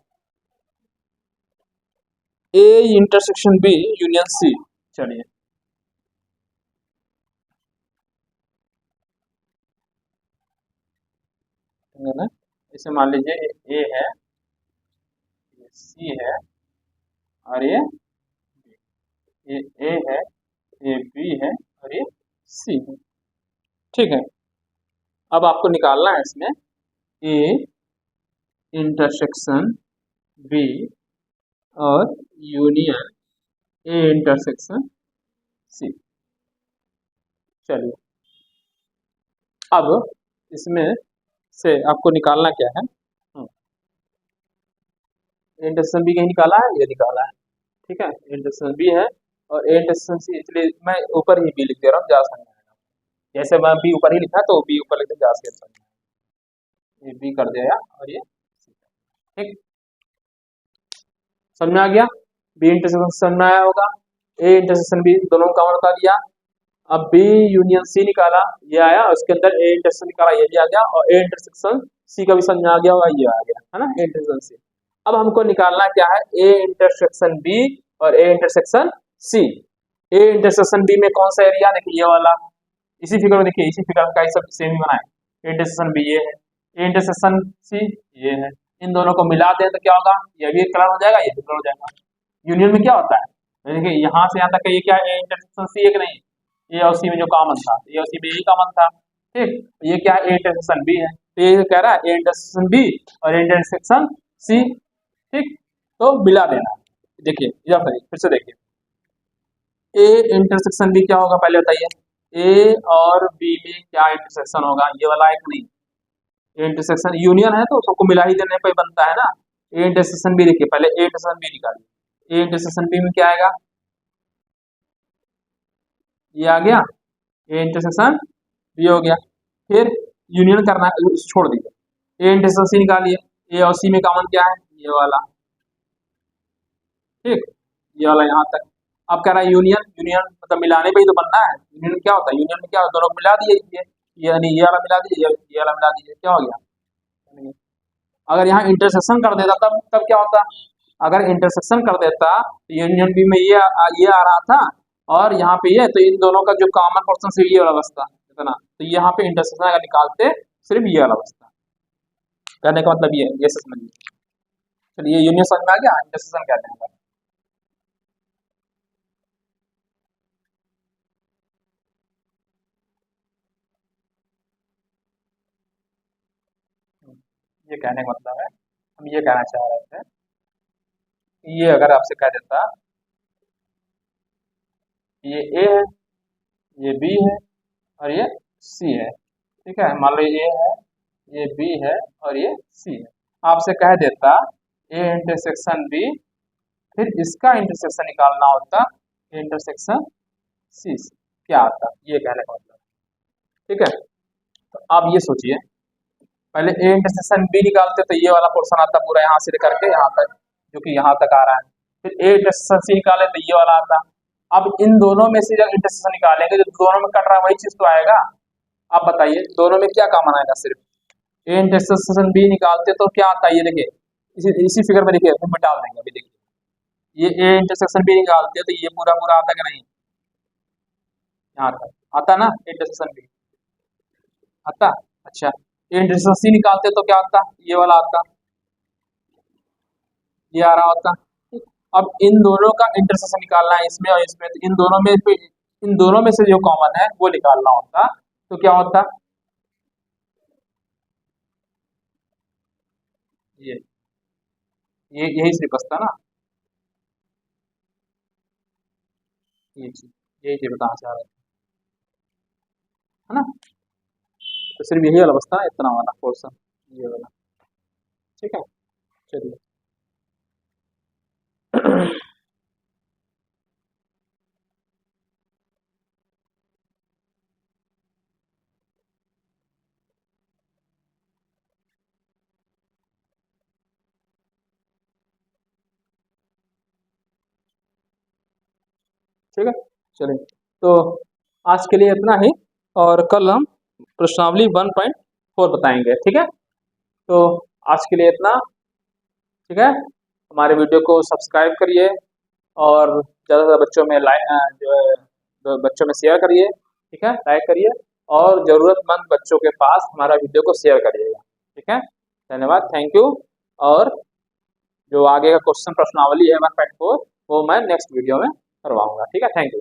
A intersection B union C. चलिए है ना, इसे मान लीजिए ए है, ये सी है, और ये ए है, ये बी है, और ये सी है। ठीक है, अब आपको निकालना है इसमें ए इंटरसेक्शन बी और यूनियन ए इंटरसेक्शन सी। चलिए अब इसमें से आपको निकालना क्या है, इंटरसेक्शन बी कहीं निकाला है, ये निकाला है। ठीक है, इंटरसेक्शन बी है और ए इंटरसेक्शन सी, इसलिए मैं ऊपर ही बी लिख दे रहा हूँ, जा समझ में आएगा। जैसे मैं बी ऊपर ही लिखा तो बी ऊपर लिख दे, जा समझ में आएगा। ये बी कर दिया और ये सी। ठीक, समझ में आ गया, बी इंटरसेक्शन समझ में आया होगा, ए इंटरसेक्शन बी दोनों का बता दिया। अब बी यूनियन सी निकाला, ये आया, उसके अंदर ए इंटरसेक्शन निकाला, ये भी आ गया, और ए इंटरसेक्शन सी का भी समझ में आ गया होगा, ये आ गया है ना, ए इंटरसेक्शन सी। अब हमको निकालना क्या है, ए इंटरसेक्शन बी और A intersection C. A intersection B में कौन सा एरिया, देखिए ये वाला, इसी फिगर में देखिए, इसी फिगर का ही सब सेम ही बनाए, ए इंटरसेक्शन बी ये है, ए इंटरसेक्शन सी ये है, इन दोनों को मिला दें तो क्या होगा, ये भी कलर हो जाएगा, ये भी कलर हो जाएगा। यूनियन में क्या होता है, देखिए यहाँ से यहाँ तक ये क्या है, ए इंटरसेक्शन सी एक नहीं, ए और सी में जो कॉमन था, ए और सी में यही कॉमन था। ठीक, ये क्या है, ए इंटरसेक्शन बी है, तो ये कह रहा है ए इंटरसेक्शन बी और ए इंटरसेक्शन सी। ठीक, तो मिला देना, देखिए इधर फिर से देखिए, ए इंटरसेक्शन बी क्या होगा पहले बताइए, ए और बी में क्या इंटरसेक्शन होगा, ये वाला एक नहीं, ए इंटरसेक्शन यूनियन है तो सबको मिला ही देने पे बनता है ना। ए इंटरसेक्शन बी देखिए, पहले ए इंटरसेक्शन बी निकालिए, ए इंटरसेक्शन बी में क्या आएगा, ये आ गया, ए इंटरसेक्शन बी हो गया। फिर यूनियन करना है, छोड़ दीजिए, ए इंटरसेक्शन सी निकालिए, ए और सी में कॉमन क्या है, ये वाला। ठीक, ये वाला यहाँ तक। अब कह रहा है यूनियन, यूनियन मतलब मिलाने पे ही तो बनना है, यूनियन क्या होता है, यूनियन में क्या होता है, दोनों को मिला दिए, ये यानी ये वाला मिला दीजिए, ये वाला मिला दीजिए, क्या हो गया। अगर यहाँ इंटरसेक्शन कर देता तब तब क्या होता, अगर इंटरसेक्शन कर देता तो यूनियन बी में ये आ रहा था, और यहाँ पे ये, तो इन दोनों का जो कॉमन पोर्शन से ये वाला बचता इतना, तो यहाँ पे इंटरसेक्शन अगर निकालते सिर्फ ये वाला बचता। कहने का मतलब ये समझिए। चलिए यूनियन समझ में आ गया, इंटरसेक्शन कहते हैं। ये कहने का मतलब है, हम ये कहना चाह रहे थे, ये अगर आपसे कह देता ये ए है, ये बी है, और ये सी है। ठीक है, मान लो ये है, ये बी है, और ये सी है। आपसे कह देता ए इंटरसेक्शन बी, फिर इसका इंटरसेक्शन निकालना होता इंटरसेक्शन सी से, क्या आता, ये कहने का मतलब। ठीक है, तो आप ये सोचिए, पहले ए इंटरसेक्शन बी निकालते तो ये वाला पोर्शन आता पूरा यहाँ से लेकर के यहाँ तक, जो कि यहाँ तक आ रहा है। फिर ए इंटरसेक्शन सी निकाले तो ये वाला आता। अब इन दोनों में से जब इंटरसेक्शन निकालेंगे, जो दोनों में कट रहा है वही चीज तो आएगा। आप बताइए दोनों में क्या कॉमन आएगा, सिर्फ ए इंटरसेक्शन बी निकालते तो क्या आता है, ये देखिए, इसी फिगर में देखिए, हम डाल देंगे अभी, देखिए ये ए इंटरसेक्शन बी निकालते तो ये पूरा पूरा आता कि नहीं, यहाँ तक आता ना इंटरसेक्शन बी, आता। अच्छा, ये इंटरसेक्शन सी निकालते तो क्या आता, ये वाला आता, ये आ रहा होता। अब इन दोनों का इंटरसेक्शन निकालना है, इसमें और इसमें, तो इन दोनों में से जो कॉमन है वो निकालना होता, तो क्या होता, ये यही सिर्फ बचता ना, ये चीज, यही चीज बताना चाह रहे थे, है ना, तो सिर्फ यही वाला बचता है, इतना वाला पोर्शन, ये वाला। ठीक है, चलिए। ठीक है, चलिए तो आज के लिए इतना ही, और कल हम प्रश्नावली 1.4 बताएंगे। ठीक है, तो आज के लिए इतना। ठीक है, हमारे वीडियो को सब्सक्राइब करिए और ज़्यादा से ज़्यादा बच्चों में जो है बच्चों में शेयर करिए। ठीक है, लाइक करिए और ज़रूरतमंद बच्चों के पास हमारा वीडियो को शेयर करिएगा। ठीक है, धन्यवाद, थैंक यू। और जो आगे का क्वेश्चन प्रश्नावली है 1.4 वो मैं नेक्स्ट वीडियो में करवाऊंगा। ठीक है, थैंक यू।